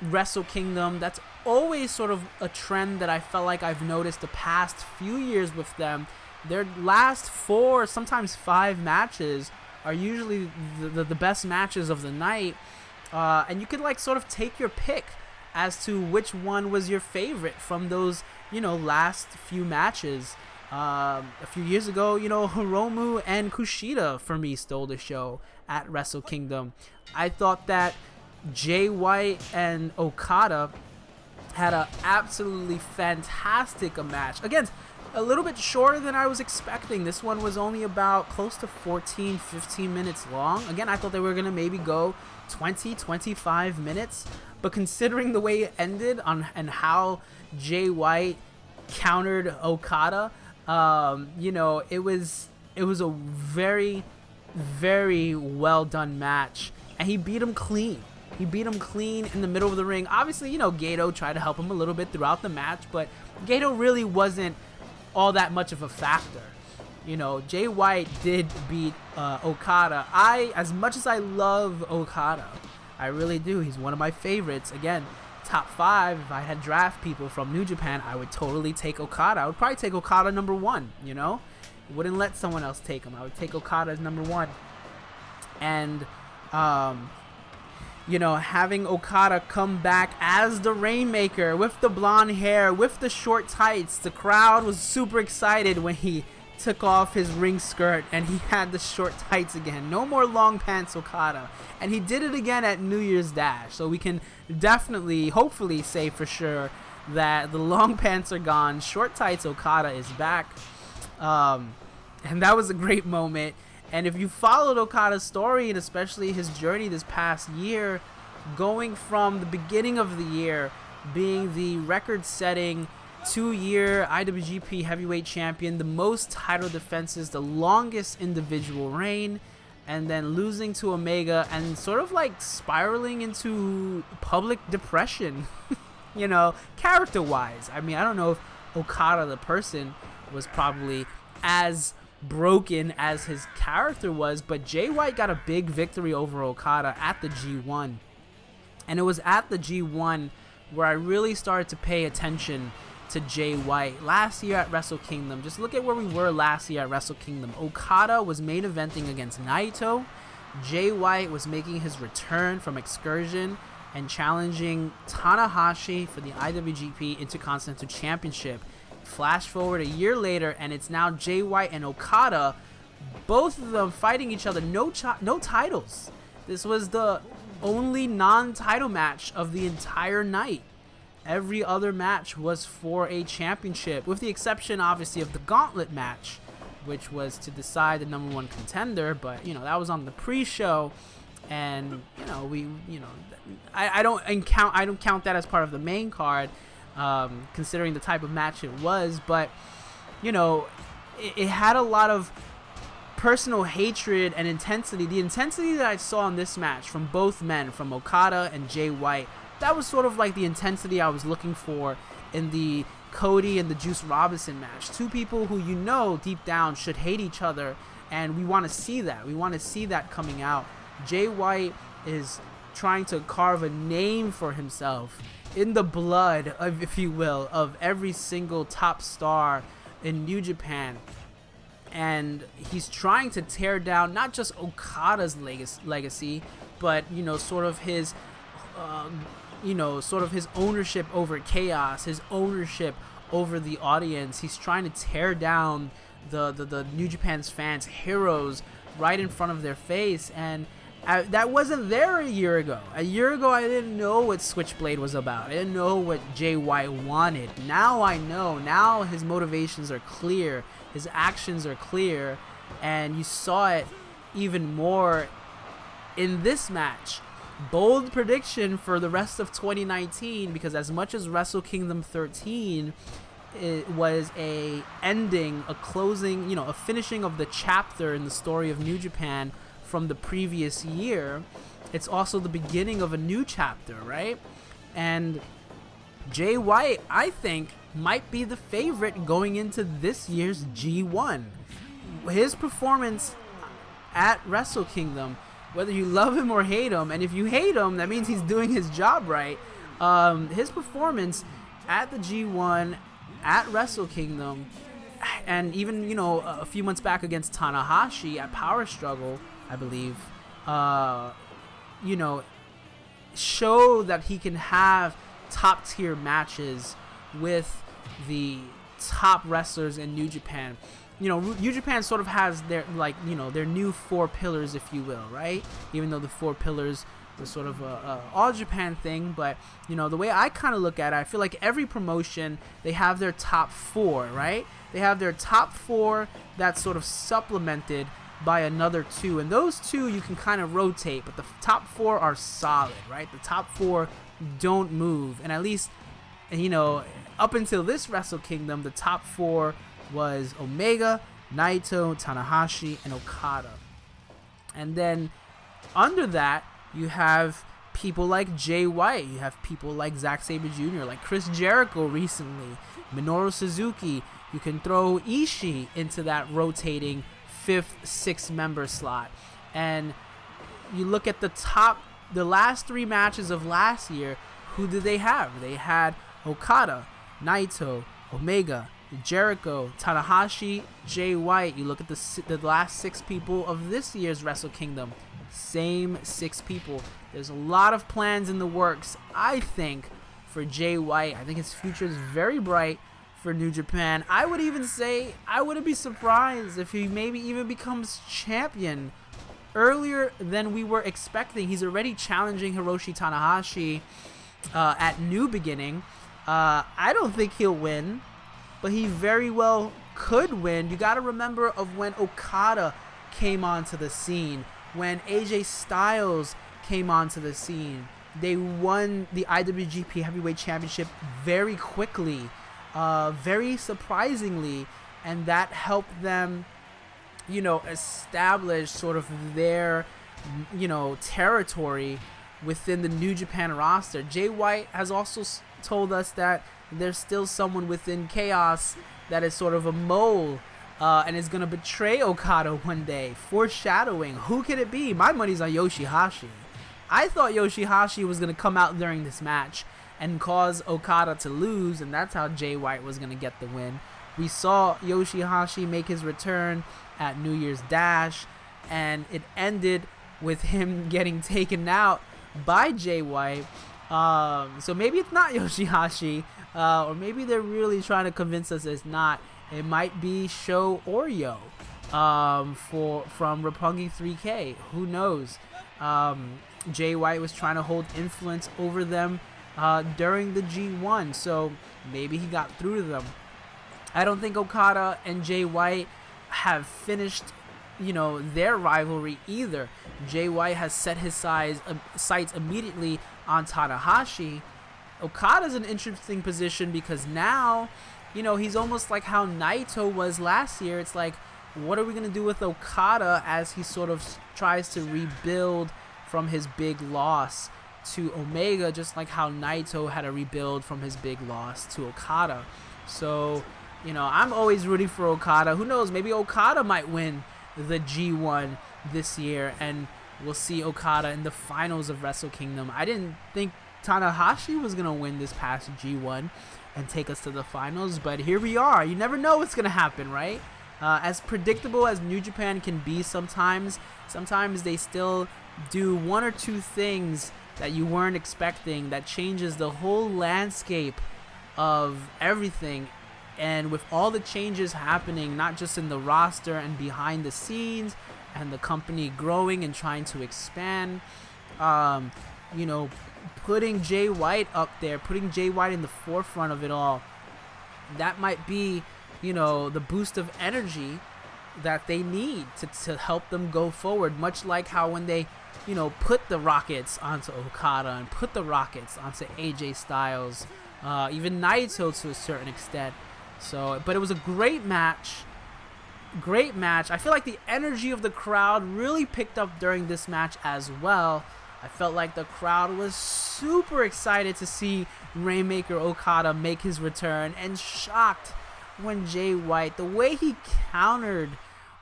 Wrestle Kingdom. That's always sort of a trend that I felt like I've noticed the past few years with them. Their last 4, sometimes 5 matches are usually the best matches of the night. And you could like sort of take your pick as to which one was your favorite from those, you know, last few matches. A few years ago, you know, Hiromu and Kushida for me stole the show at Wrestle Kingdom. I thought that Jay White and Okada had a absolutely fantastic match. Again, a little bit shorter than I was expecting. This one was only about close to 14, 15 minutes long. Again, I thought they were going to maybe go 20, 25 minutes. But considering the way it ended and how Jay White countered Okada, it was a very, very well done match. And he beat him clean. He beat him clean in the middle of the ring. Obviously, Gato tried to help him a little bit throughout the match, but Gato really wasn't all that much of a factor. Jay White did beat Okada. As much as I love Okada, I really do. He's one of my favorites. Again, top 5. If I had draft people from New Japan, I would totally take Okada. I would probably take Okada number 1, Wouldn't let someone else take him. I would take Okada as number 1. And, having Okada come back as the Rainmaker with the blonde hair, with the short tights. The crowd was super excited when he took off his ring skirt and he had the short tights again. No more long pants Okada. And he did it again at New Year's Dash. So we can definitely, hopefully say for sure that the long pants are gone. Short tights Okada is back. And that was a great moment. And if you followed Okada's story, and especially his journey this past year, going from the beginning of the year being the record-setting 2-year IWGP Heavyweight Champion, the most title defenses, the longest individual reign, and then losing to Omega and sort of like spiraling into public depression, character-wise. I mean, I don't know if Okada the person was probably as broken as his character was, but Jay White got a big victory over Okada at the G1. And it was at the G1 where I really started to pay attention to Jay White. Last year at Wrestle Kingdom, just look at where we were last year at Wrestle Kingdom. Okada was main eventing against Naito. Jay White was making his return from excursion and challenging Tanahashi for the IWGP Intercontinental Championship. Flash forward a year later, and it's now Jay White and Okada, both of them fighting each other. No titles. This was the only non-title match of the entire night. Every other match was for a championship, with the exception, obviously, of the gauntlet match, which was to decide the number 1 contender. But that was on the pre-show, and I don't count that as part of the main card. Considering the type of match it was, but it had a lot of personal hatred and intensity. The intensity that I saw in this match from both men, from Okada and Jay White, that was sort of like the intensity I was looking for in the Cody and the Juice Robinson match. Two people who deep down should hate each other, and we want to see that. We want to see that coming out. Jay White is trying to carve a name for himself in the blood of, if you will, of every single top star in New Japan. And he's trying to tear down not just Okada's legacy, but sort of his ownership over chaos, his ownership over the audience. He's trying to tear down the New Japan's fans' heroes right in front of their face, and that wasn't there a year ago. A year ago, I didn't know what Switchblade was about. I didn't know what Jay White wanted. Now I know. Now his motivations are clear. His actions are clear. And you saw it even more in this match. Bold prediction for the rest of 2019, because as much as Wrestle Kingdom 13 it was a ending, a closing, a finishing of the chapter in the story of New Japan from the previous year, it's also the beginning of a new chapter, right? And Jay White, I think, might be the favorite going into this year's G1. His performance at Wrestle Kingdom, whether you love him or hate him, and if you hate him, that means he's doing his job right. His performance at the G1, at Wrestle Kingdom, and even, a few months back against Tanahashi at Power Struggle, I believe, show that he can have top tier matches with the top wrestlers in New Japan. New Japan sort of has their, their new 4 pillars, if you will, right? Even though the 4 pillars sort of all Japan thing. But the way I kind of look at it, I feel like every promotion, they have their top 4, right? They have their top 4 that's sort of supplemented by another 2, and those 2 you can kind of rotate, but the top 4 are solid, right? The top 4 don't move, and at least up until this Wrestle Kingdom, the top 4 was Omega, Naito, Tanahashi, and Okada. And then under that, you have people like Jay White, you have people like Zack Sabre Jr., like Chris Jericho recently, Minoru Suzuki. You can throw Ishii into that rotating 5th, 6th member slot. And you look at the last 3 matches of last year, who did they have? They had Okada, Naito, Omega, Jericho, Tanahashi, Jay White. You look at the last 6 people of this year's Wrestle Kingdom, same 6 people. There's a lot of plans in the works, I think, for Jay White. I think his future is very bright for New Japan. I would even say I wouldn't be surprised if he maybe even becomes champion earlier than we were expecting. He's already challenging Hiroshi Tanahashi at New Beginning. I don't think he'll win, but he very well could win. You got to remember of when Okada came onto the scene, when AJ Styles came onto the scene. They won the IWGP Heavyweight Championship very quickly, very surprisingly, and that helped them, establish sort of their, territory within the New Japan roster. Jay White has also told us that there's still someone within Chaos that is sort of a mole and is going to betray Okada one day. Foreshadowing. Who could it be? My money's on Yoshihashi. I thought Yoshihashi was going to come out during this match and cause Okada to lose, and that's how Jay White was going to get the win. We saw Yoshihashi make his return at New Year's Dash, and it ended with him getting taken out by Jay White. So maybe it's not Yoshihashi, or maybe they're really trying to convince us it's not. It might be Sho Oryo from Roppongi 3K. Who knows? Jay White was trying to hold influence over them during the G1, so maybe he got through to them. I don't think Okada and Jay White have finished, their rivalry either. Jay White has set his sights immediately on Tanahashi. Okada's an interesting position because now, he's almost like how Naito was last year. It's like, what are we going to do with Okada as he sort of tries to rebuild from his big loss to Omega, just like how Naito had to rebuild from his big loss to Okada. So, I'm always rooting for Okada. Who knows? Maybe Okada might win the G1 this year, and we'll see Okada in the finals of Wrestle Kingdom. I didn't think Tanahashi was going to win this past G1 and take us to the finals, but here we are. You never know what's going to happen, right? As predictable as New Japan can be sometimes they still do 1 or 2 things that you weren't expecting that changes the whole landscape of everything. And with all the changes happening, not just in the roster and behind the scenes, and the company growing and trying to expand, putting Jay White up there, putting Jay White in the forefront of it all, that might be, the boost of energy that they need to help them go forward. Much like how when they, put the Rockets onto Okada and put the Rockets onto AJ Styles, even Naito to a certain extent. So, but it was a great match. I feel like the energy of the crowd really picked up during this match as well. I felt like the crowd was super excited to see Rainmaker Okada make his return, and shocked when Jay White, the way he countered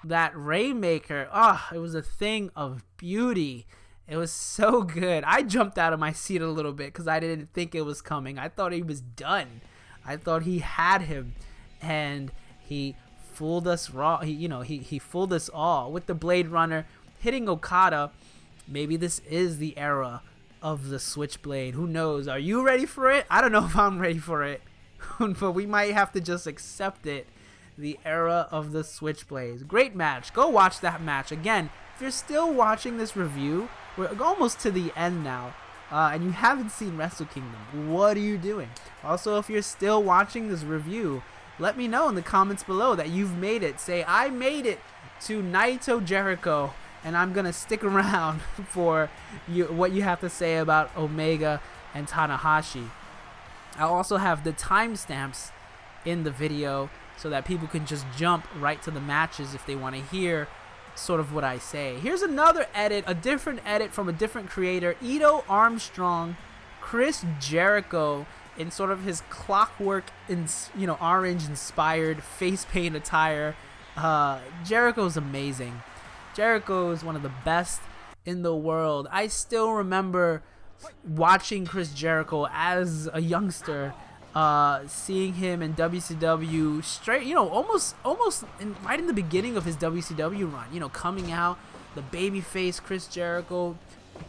that Rainmaker, it was a thing of beauty. It was so good. I jumped out of my seat a little bit because I didn't think it was coming. I thought he was done. I thought he had him, and he fooled us raw. He fooled us all with the Blade Runner hitting Okada. Maybe this is the era of the Switchblade. Who knows? Are you ready for it? I don't know if I'm ready for it, but we might have to just accept it. The era of the Switchblades. Great match. Go watch that match. Again, if you're still watching this review, we're almost to the end now, and you haven't seen Wrestle Kingdom. What are you doing? Also, if you're still watching this review, let me know in the comments below that you've made it. Say, I made it to Naito Jericho, and I'm going to stick around for what you have to say about Omega and Tanahashi. I'll also have the timestamps in the video so that people can just jump right to the matches if they want to hear sort of what I say. Here's another edit, a different edit from a different creator. Ito Armstrong, Chris Jericho in sort of his clockwork, orange inspired face paint attire. Jericho's amazing. Jericho is one of the best in the world. I still remember watching Chris Jericho as a youngster, seeing him in WCW straight, almost right in the beginning of his WCW run, coming out, the babyface Chris Jericho,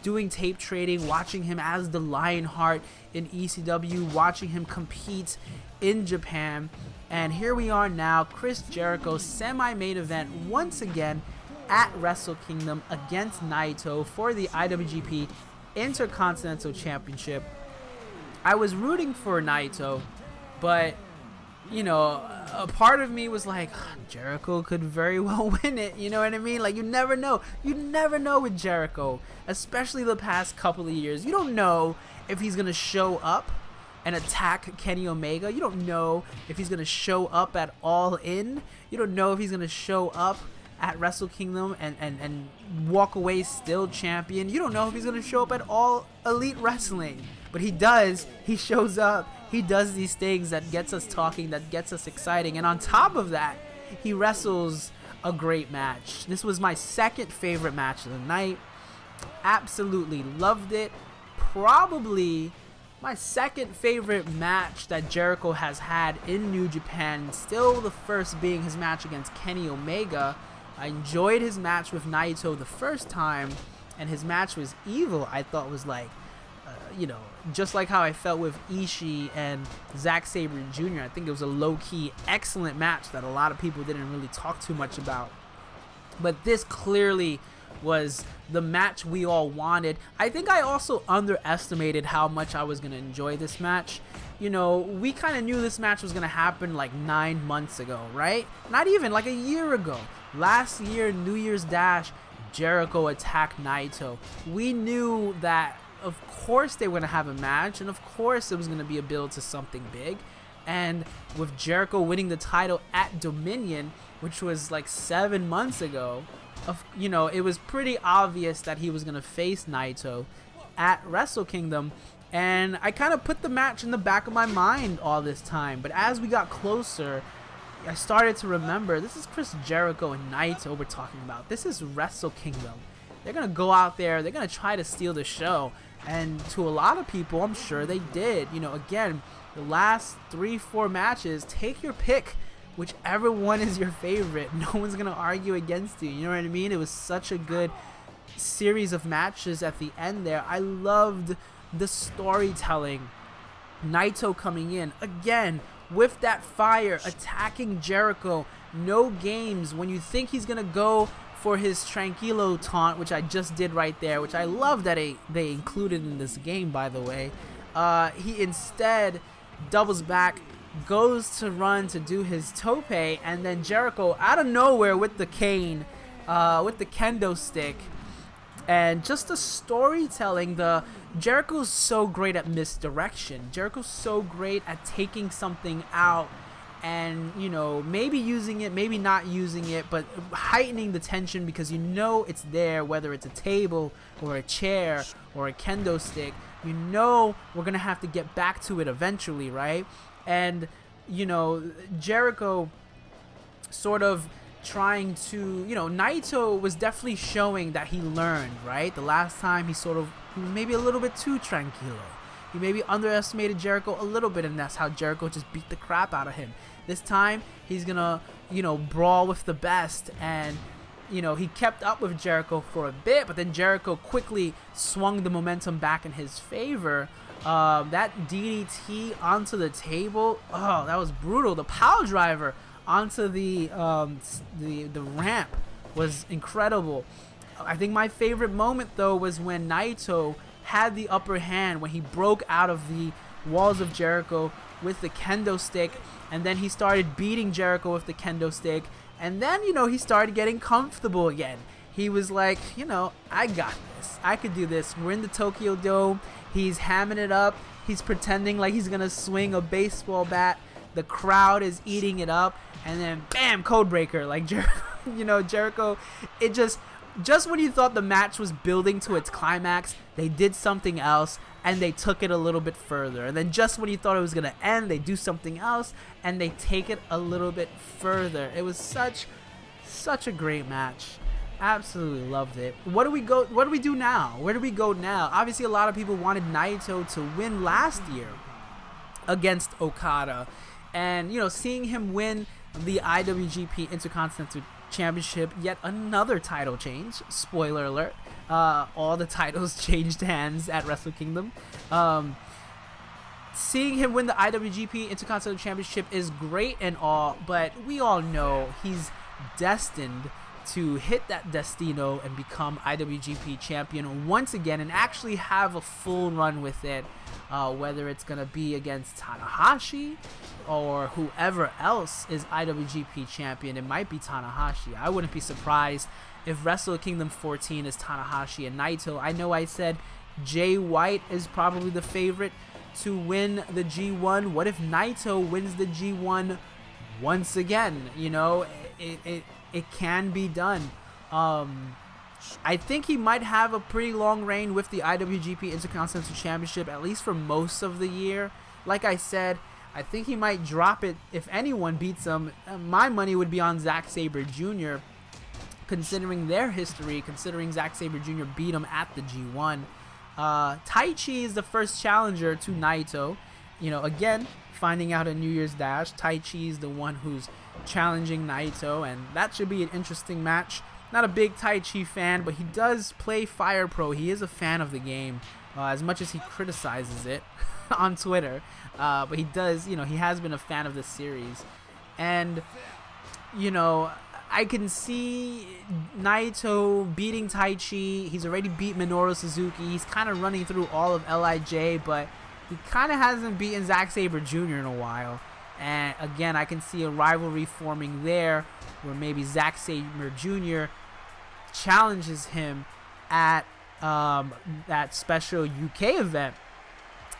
doing tape trading, watching him as the Lionheart in ECW, watching him compete in Japan. And here we are now, Chris Jericho, semi-main event once again at Wrestle Kingdom against Naito for the IWGP Intercontinental Championship. I was rooting for Naito, but a part of me was like, Jericho could very well win it. You know what I mean? Like, you never know. You never know with Jericho, especially the past couple of years. You don't know if he's going to show up and attack Kenny Omega. You don't know if he's going to show up at All In. You don't know if he's going to show up at Wrestle Kingdom and walk away still champion. You don't know if he's going to show up at All Elite Wrestling. But he does. He shows up. He does these things that gets us talking, that gets us exciting. And on top of that, he wrestles a great match. This was my second favorite match of the night. Absolutely loved it. Probably my second favorite match that Jericho has had in New Japan. Still the first being his match against Kenny Omega. I enjoyed his match with Naito the first time, and his match with Evil I thought was like, just like how I felt with Ishii and Zack Sabre Jr. I think it was a low-key excellent match that a lot of people didn't really talk too much about. But this clearly was the match we all wanted. I think I also underestimated how much I was going to enjoy this match. We kind of knew this match was going to happen like 9 months ago, right? Not even, like a year ago. Last year, New Year's Dash, Jericho attacked Naito. We knew that, of course, they were going to have a match, and of course it was going to be a build to something big. And with Jericho winning the title at Dominion, which was like 7 months ago, it was pretty obvious that he was going to face Naito at Wrestle Kingdom. And I kind of put the match in the back of my mind all this time. But as we got closer, I started to remember, this is Chris Jericho and Naito we're talking about. This is Wrestle Kingdom. They're going to go out there. They're going to try to steal the show. And to a lot of people, I'm sure they did. Again, the last 3-4 matches, take your pick. Whichever one is your favorite. No one's going to argue against you. You know what I mean? It was such a good series of matches at the end there. I loved the storytelling. Naito coming in, again, with that fire, attacking Jericho. No games. When you think he's going to go for his Tranquilo taunt, which I just did right there, which I love that they included in this game, by the way. He instead doubles back, goes to run to do his tope, and then Jericho out of nowhere with the cane, with the kendo stick. And just the storytelling, Jericho's so great at misdirection. Jericho's so great at taking something out and, maybe using it, maybe not using it, but heightening the tension because it's there, whether it's a table or a chair or a kendo stick. We're going to have to get back to it eventually, right? And, Jericho sort of trying to, Naito was definitely showing that he learned, right? The last time he was maybe a little bit too tranquilo. He maybe underestimated Jericho a little bit, and that's how Jericho just beat the crap out of him. This time, he's gonna, brawl with the best, and, he kept up with Jericho for a bit, but then Jericho quickly swung the momentum back in his favor. That DDT onto the table, that was brutal. The power driver onto the ramp was incredible. I think my favorite moment, though, was when Naito had the upper hand, when he broke out of the walls of Jericho with the kendo stick, and then he started beating Jericho with the kendo stick, and then, he started getting comfortable again. He was like, I got this. I could do this. We're in the Tokyo Dome. He's hamming it up. He's pretending like he's going to swing a baseball bat. The crowd is eating it up, and then, bam, code breaker. Like, Jericho, it just when you thought the match was building to its climax, they did something else, and they took it a little bit further. And then just when you thought it was going to end, they do something else, and they take it a little bit further. It was such a great match. Absolutely loved it. What do we do now? Where do we go now? Obviously, a lot of people wanted Naito to win last year against Okada. And, seeing him win the IWGP Intercontinental Championship, yet another title change. Spoiler alert. All the titles changed hands at Wrestle Kingdom. Seeing him win the IWGP Intercontinental Championship is great and all, but we all know he's destined to hit that destino and become IWGP champion once again and actually have a full run with it, whether it's going to be against Tanahashi or whoever else is IWGP champion. It might be Tanahashi. I wouldn't be surprised if Wrestle Kingdom 14 is Tanahashi and Naito. I know I said Jay White is probably the favorite to win the G1. What if Naito wins the G1 once again? It can be done. I think he might have a pretty long reign with the IWGP Intercontinental Championship, at least for most of the year. Like I said, I think he might drop it if anyone beats him. My money would be on Zack Sabre Jr., considering their history, considering Zack Sabre Jr. beat him at the G1. Taichi is the first challenger to Naito. Again, finding out a New Year's Dash, Taichi is the one who's challenging Naito, and that should be an interesting match. Not a big Taichi fan, but he does play Fire Pro. He is a fan of the game, as much as he criticizes it on Twitter. But he does, he has been a fan of the series. And, I can see Naito beating Taichi. He's already beat Minoru Suzuki. He's kind of running through all of LIJ, but he kind of hasn't beaten Zack Sabre Jr. in a while. And again, I can see a rivalry forming there where maybe Zack Sabre Jr. challenges him at that special UK event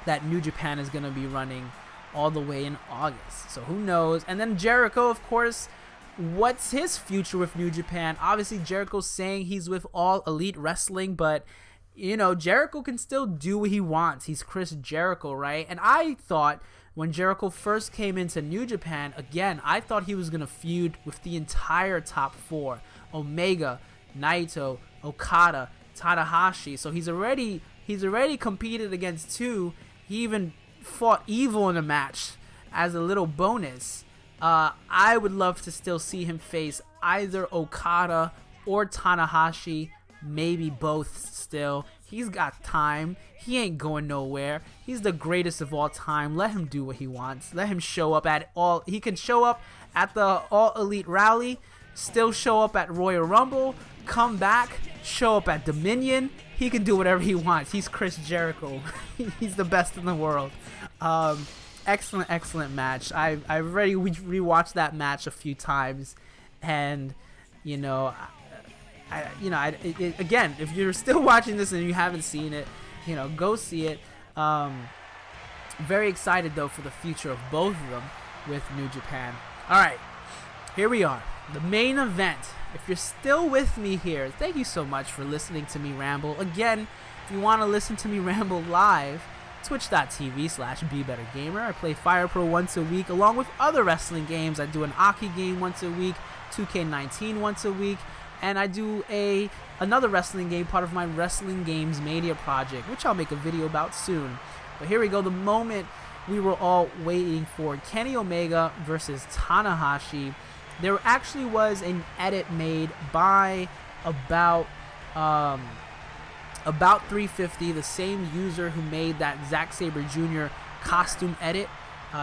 that New Japan is going to be running all the way in August. So who knows? And then Jericho, of course, what's his future with New Japan? Obviously, Jericho's saying he's with All Elite Wrestling, but Jericho can still do what he wants. He's Chris Jericho, right? And I thought when Jericho first came into New Japan, again, I thought he was going to feud with the entire top four. Omega, Naito, Okada, Tanahashi. So he's already competed against two. He even fought Evil in a match as a little bonus. I would love to still see him face either Okada or Tanahashi, maybe both still. He's got time. He ain't going nowhere. He's the greatest of all time. Let him do what he wants. Let him show up at all. He can show up at the All Elite Rally, still show up at Royal Rumble, come back, show up at Dominion. He can do whatever he wants. He's Chris Jericho. He's the best in the world. Excellent match. I've already rewatched that match a few times, and again, if you're still watching this and you haven't seen it, go see it. Very excited though for the future of both of them with New Japan. All right, here we are, the main event. If you're still with me here, thank you so much for listening to me ramble. Again, if you want to listen to me ramble live, twitch.tv/BeBetterGamer. I play Fire Pro once a week along with other wrestling games. I do an Aki game once a week, 2K19 once a week, and I do another wrestling game, part of my Wrestling Games Mania project, which I'll make a video about soon. But here we go, the moment we were all waiting for, Kenny Omega versus Tanahashi. There actually was an edit made by about 350, the same user who made that Zack Sabre Jr. costume edit.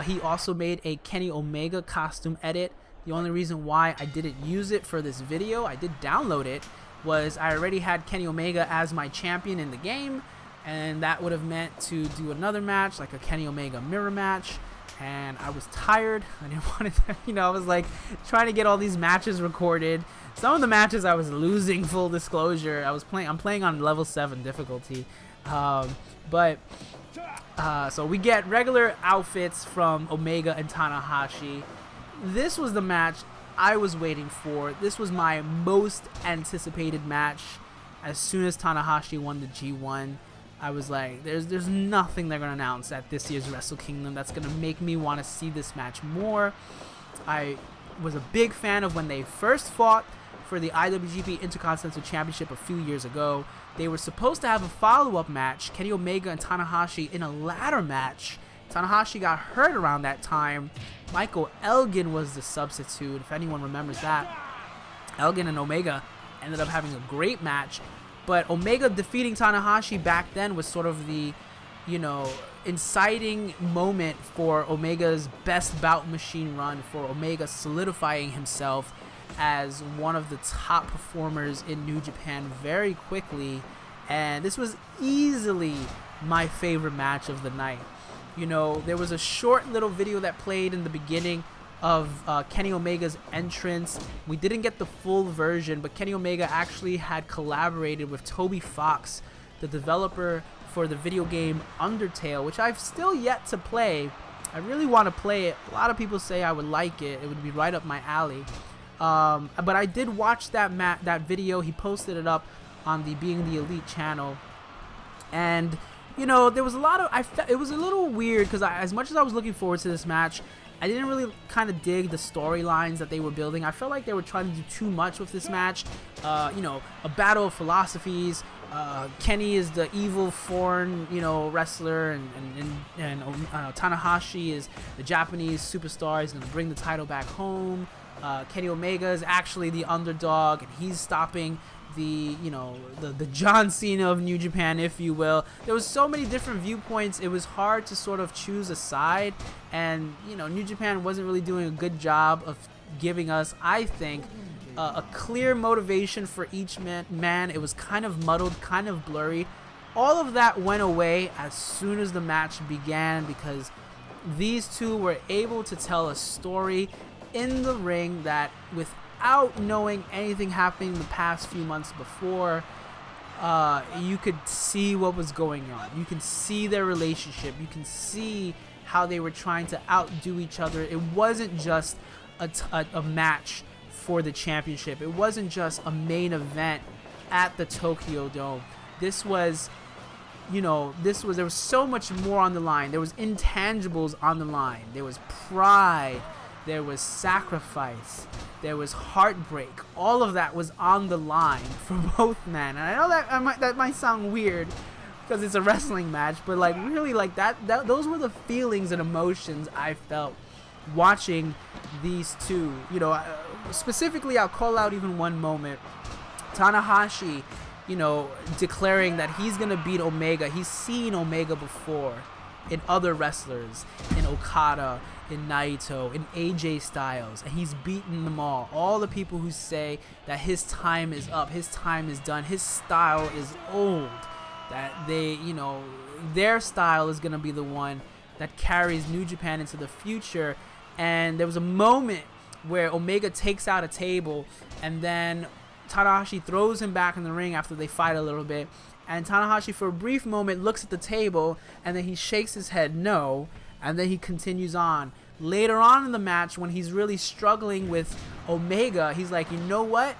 He also made a Kenny Omega costume edit. The only reason why I didn't use it for this video, I did download it, was I already had Kenny Omega as my champion in the game, and that would have meant to do another match, like a Kenny Omega mirror match. And I was tired. I didn't want to, I was like trying to get all these matches recorded. Some of the matches I was losing, full disclosure. I'm playing on level 7 difficulty. So we get regular outfits from Omega and Tanahashi. This was the match I was waiting for. This was my most anticipated match. As soon as Tanahashi won the G1, I was like, there's nothing they're going to announce at this year's Wrestle Kingdom that's going to make me want to see this match more. I was a big fan of when they first fought for the IWGP Intercontinental Championship a few years ago. They were supposed to have a follow-up match, Kenny Omega and Tanahashi in a ladder match. Tanahashi got hurt around that time. Michael Elgin was the substitute, if anyone remembers that. Elgin and Omega ended up having a great match. But Omega defeating Tanahashi back then was sort of the, inciting moment for Omega's best bout machine run, for Omega solidifying himself as one of the top performers in New Japan very quickly. And this was easily my favorite match of the night. There was a short little video that played in the beginning of Kenny Omega's entrance. We didn't get the full version, but Kenny Omega actually had collaborated with Toby Fox, the developer for the video game Undertale, which I've still yet to play. I really want to play it. A lot of people say I would like it. It would be right up my alley. But I did watch that video. He posted it up on the Being the Elite channel. And, there was a lot of... it was a little weird because as much as I was looking forward to this match, I didn't really kind of dig the storylines that they were building. I felt like they were trying to do too much with this match. A battle of philosophies. Kenny is the evil foreign, wrestler, and Tanahashi is the Japanese superstar. He's going to bring the title back home. Kenny Omega is actually the underdog, and he's stopping the John Cena of New Japan, if you will. There was so many different viewpoints. It was hard to sort of choose a side, and New Japan wasn't really doing a good job of giving us, I think, a clear motivation for each man. It was kind of muddled, kind of blurry. All of that went away as soon as the match began, because these two were able to tell a story in the ring that, without knowing anything happening the past few months before, you could see what was going on. You can see their relationship. You can see how they were trying to outdo each other. It wasn't just a match for the championship. It wasn't just a main event at the Tokyo Dome. This was, there was so much more on the line. There was intangibles on the line. There was pride. There was sacrifice. There was heartbreak. All of that was on the line for both men. And I know that might sound weird because it's a wrestling match, but really those were the feelings and emotions I felt watching these two. Specifically, I'll call out even one moment. Tanahashi, declaring that he's going to beat Omega. He's seen Omega before in other wrestlers, in Okada, in Naito, in AJ Styles, and he's beaten them all. All the people who say that his time is up, his time is done, his style is old, that their style is going to be the one that carries New Japan into the future. And there was a moment where Omega takes out a table, and then Tanahashi throws him back in the ring after they fight a little bit, and Tanahashi for a brief moment looks at the table, and then he shakes his head no, and then he continues on. Later on in the match, when he's really struggling with Omega, he's like, you know what?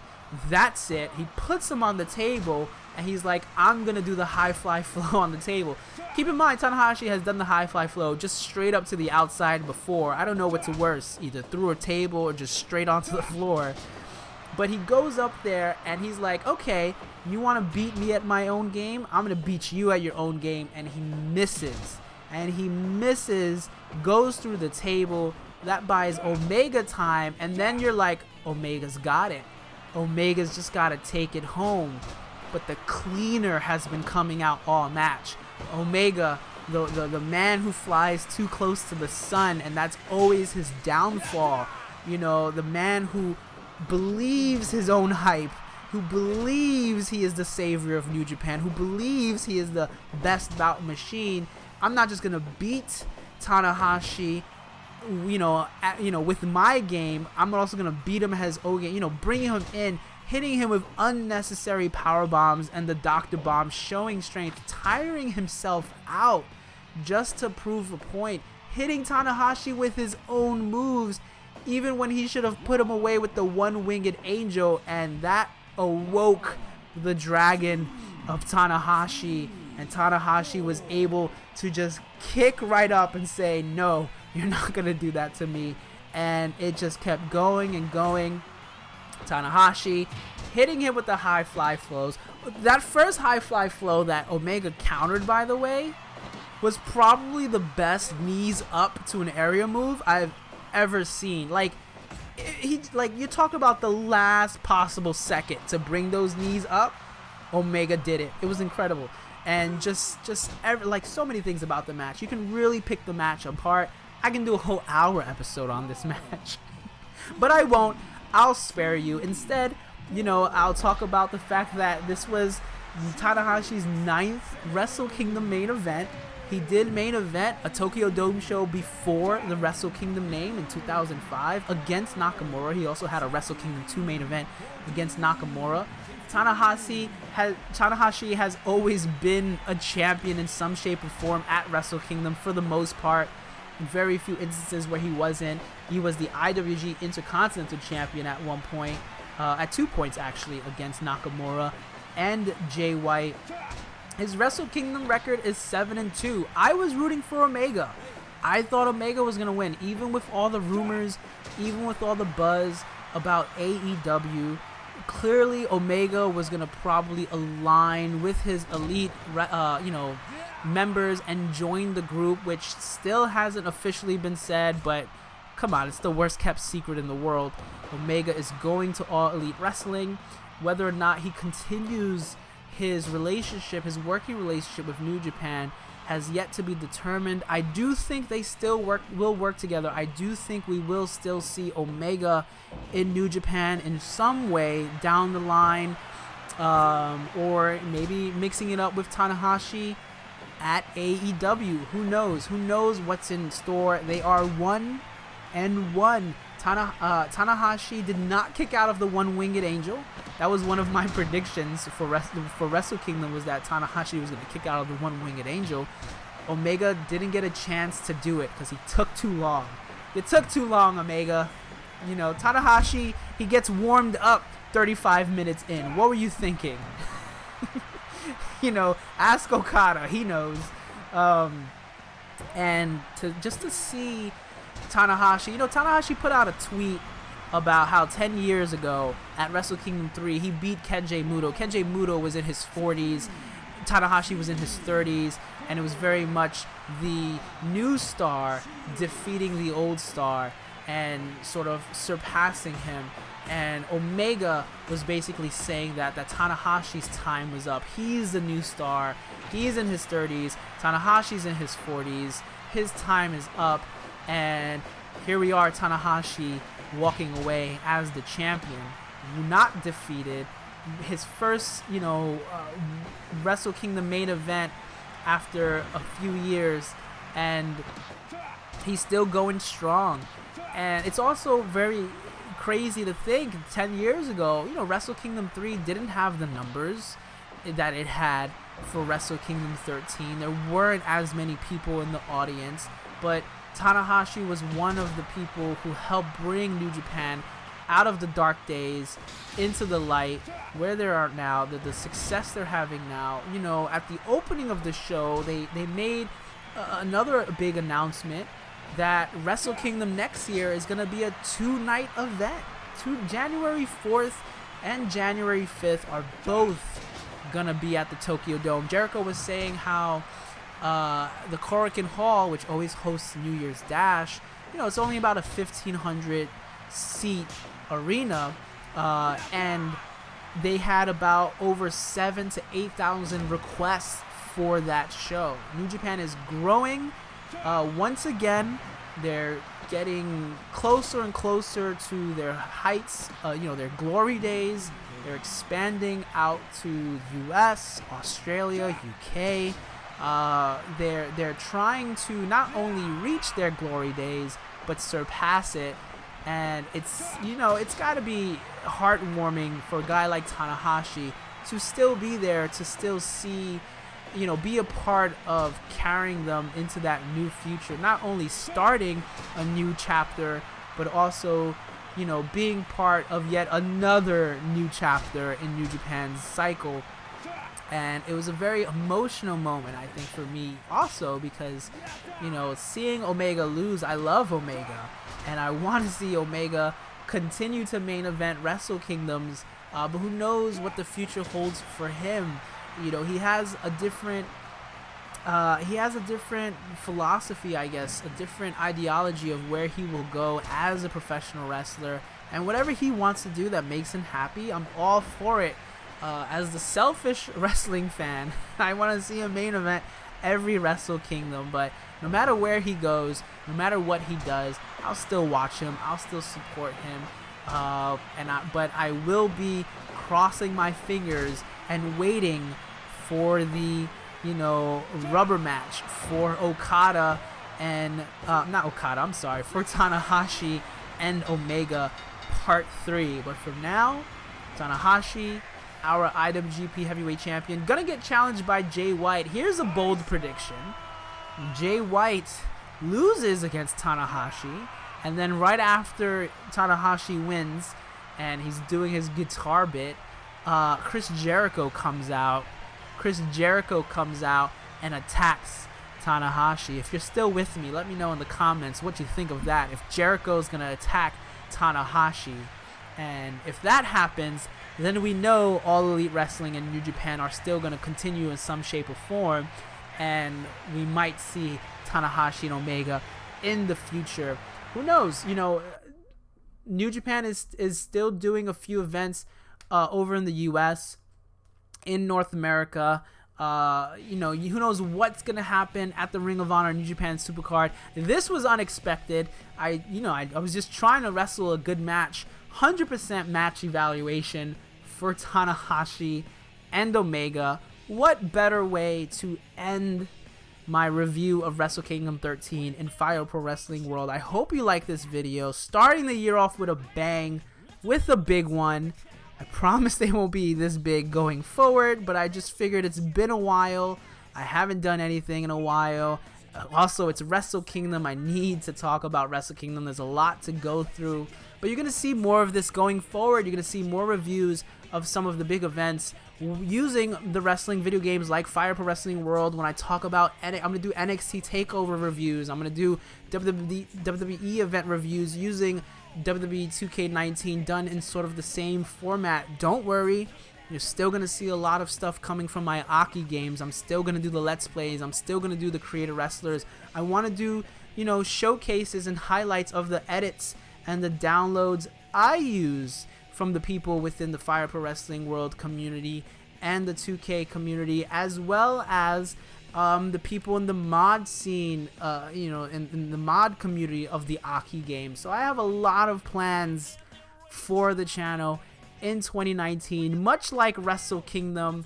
That's it. He puts him on the table, and he's like, I'm going to do the high fly flow on the table. Keep in mind, Tanahashi has done the high fly flow just straight up to the outside before. I don't know what's worse, either through a table or just straight onto the floor. But he goes up there, and he's like, okay, you want to beat me at my own game? I'm going to beat you at your own game. And he misses. And he misses, goes through the table. That buys Omega time. And then you're like, Omega's got it. Omega's just got to take it home. But the cleaner has been coming out all match. Omega, the man who flies too close to the sun, and that's always his downfall. The man who believes his own hype. who believes he is the savior of New Japan, who believes he is the best bout machine. I'm not just gonna beat Tanahashi, with my game. I'm also gonna beat him as his own game. Bringing him in, hitting him with unnecessary power bombs and the Dr. Bomb, showing strength, tiring himself out just to prove a point, hitting Tanahashi with his own moves, even when he should have put him away with the one-winged angel, and that awoke the dragon of Tanahashi, and Tanahashi was able to just kick right up and say, no, you're not going to do that to me, and it just kept going and going. Tanahashi hitting him with the high fly flows. That first high fly flow that Omega countered, by the way, was probably the best knees up to an area move I've ever seen. You talk about the last possible second to bring those knees up. Omega did it. It was incredible. And so many things about the match. You can really pick the match apart. I can do a whole hour episode on this match. But I won't. I'll spare you. Instead, I'll talk about the fact that this was Tanahashi's 9th Wrestle Kingdom main event. He did main event a Tokyo Dome show before the Wrestle Kingdom name in 2005 against Nakamura. He also had a Wrestle Kingdom 2 main event against Nakamura. Tanahashi has always been a champion in some shape or form at Wrestle Kingdom for the most part. Very few instances where he wasn't. He was the IWG Intercontinental Champion at one point, at 2 points actually, against Nakamura and Jay White. His Wrestle Kingdom record is 7-2. I was rooting for Omega. I thought Omega was going to win, even with all the rumors, even with all the buzz about AEW. Clearly, Omega was going to probably align with his elite, members and join the group, which still hasn't officially been said, but come on, it's the worst kept secret in the world. Omega is going to All Elite Wrestling. Whether or not he continues his working relationship with New Japan has yet to be determined. I do think they still will work together. I do think we will still see Omega in New Japan in some way down the line, or maybe mixing it up with Tanahashi at AEW. Who knows? Who knows what's in store? They are 1-1. Tanahashi did not kick out of the one-winged angel. That was one of my predictions for Wrestle Kingdom, was that Tanahashi was going to kick out of the one-winged angel. Omega didn't get a chance to do it because he took too long. It took too long, Omega. Tanahashi, he gets warmed up 35 minutes in. What were you thinking? Ask Okada. He knows. And to see Tanahashi, Tanahashi put out a tweet about how 10 years ago at Wrestle Kingdom 3, he beat Kenji Muto. Kenji Muto was in his 40s. Tanahashi was in his 30s. And it was very much the new star defeating the old star and sort of surpassing him. And Omega was basically saying that Tanahashi's time was up. He's the new star. He's in his 30s. Tanahashi's in his 40s. His time is up. And here we are, Tanahashi walking away as the champion, not defeated. His first, Wrestle Kingdom main event after a few years, and he's still going strong. And it's also very crazy to think 10 years ago, Wrestle Kingdom 3 didn't have the numbers that it had for Wrestle Kingdom 13. There weren't as many people in the audience, but Tanahashi was one of the people who helped bring New Japan out of the dark days into the light where they are now, the success they're having now. At the opening of the show, they made another big announcement that Wrestle Kingdom next year is going to be a 2-night event. January 4th and January 5th are both going to be at the Tokyo Dome. Jericho was saying how the Korakuen Hall, which always hosts New Year's Dash, it's only about a 1,500 seat arena, and they had about over 7,000 to 8,000 requests for that show. New Japan is growing. Once again, they're getting closer and closer to their heights, their glory days, They're expanding out to US, Australia, UK. They're trying to not only reach their glory days, but surpass it. And it's, you know, it's got to be heartwarming for a guy like Tanahashi to still be there, to still see, you know, be a part of carrying them into that new future. Not only starting a new chapter, but also, you know, being part of yet another new chapter in New Japan's cycle. And it was a very emotional moment, I think, for me also, because, you know, seeing Omega lose, I love Omega, and I want to see Omega continue to main event Wrestle Kingdoms, but who knows what the future holds for him. You know, he has a different philosophy, I guess, a different ideology of where he will go as a professional wrestler, and whatever he wants to do that makes him happy, I'm all for it. As the selfish wrestling fan, I want to see a main event every Wrestle Kingdom, but no matter where he goes, no matter what he does, I'll still watch him, I'll still support him, but I will be crossing my fingers and waiting for the, you know, rubber match for Okada and, not Okada, I'm sorry, for Tanahashi and Omega Part 3. But for now, Tanahashi, our IWGP Heavyweight Champion, gonna get challenged by Jay White. Here's a bold prediction. Jay White loses against Tanahashi, and then right after Tanahashi wins and he's doing his guitar bit, Chris Jericho comes out. Chris Jericho comes out and attacks Tanahashi. If you're still with me, let me know in the comments what you think of that. If Jericho's gonna attack Tanahashi, and if that happens, then we know All Elite Wrestling and New Japan are still going to continue in some shape or form, and we might see Tanahashi and Omega in the future. Who knows? You know, New Japan is still doing a few events over in the US, in North America. You know, who knows what's going to happen at the Ring of Honor New Japan Supercard. This was unexpected. I was just trying to wrestle a good match. 100% match evaluation for Tanahashi and Omega. What better way to end my review of Wrestle Kingdom 13 in Fire Pro Wrestling World? I hope you like this video. Starting the year off with a bang, with a big one. I promise they won't be this big going forward, but I just figured it's been a while. I haven't done anything in a while. Also, it's Wrestle Kingdom. I need to talk about Wrestle Kingdom. There's a lot to go through. But you're going to see more of this going forward. You're going to see more reviews of some of the big events using the wrestling video games like Fire Pro Wrestling World. When I talk about, I'm going to do NXT TakeOver reviews. I'm going to do WWE event reviews using WWE 2K19 done in sort of the same format. Don't worry. You're still going to see a lot of stuff coming from my Aki games. I'm still going to do the Let's Plays. I'm still going to do the Creator Wrestlers. I want to do, you know, showcases and highlights of the edits and the downloads I use from the people within the Fire Pro Wrestling World community and the 2K community, as well as the people in the mod scene, you know, in the mod community of the Aki game. So I have a lot of plans for the channel in 2019. Much like Wrestle Kingdom,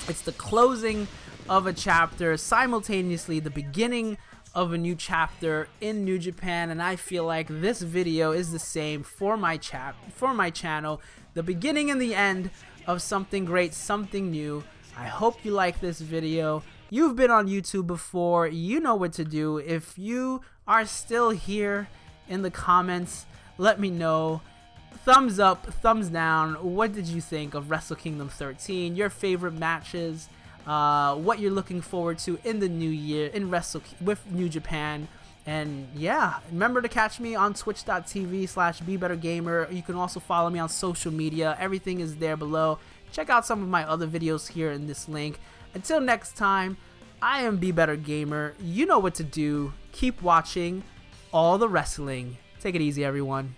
it's the closing of a chapter, simultaneously the beginning of a new chapter in New Japan, and I feel like this video is the same for my channel, the beginning and the end of something great, something new. I hope you like this video. You've been on YouTube before, you know what to do. If you are still here, in the comments, let me know. Thumbs up, thumbs down. What did you think of Wrestle Kingdom 13? Your favorite matches, what you're looking forward to in the new year in with New Japan. And yeah, remember to catch me on twitch.tv/BeBetterGamer. You can also follow me on social media. Everything is there below. Check out some of my other videos here in this link. Until next time, I am Be Better Gamer. You know what to do. Keep watching all the wrestling. Take it easy, everyone.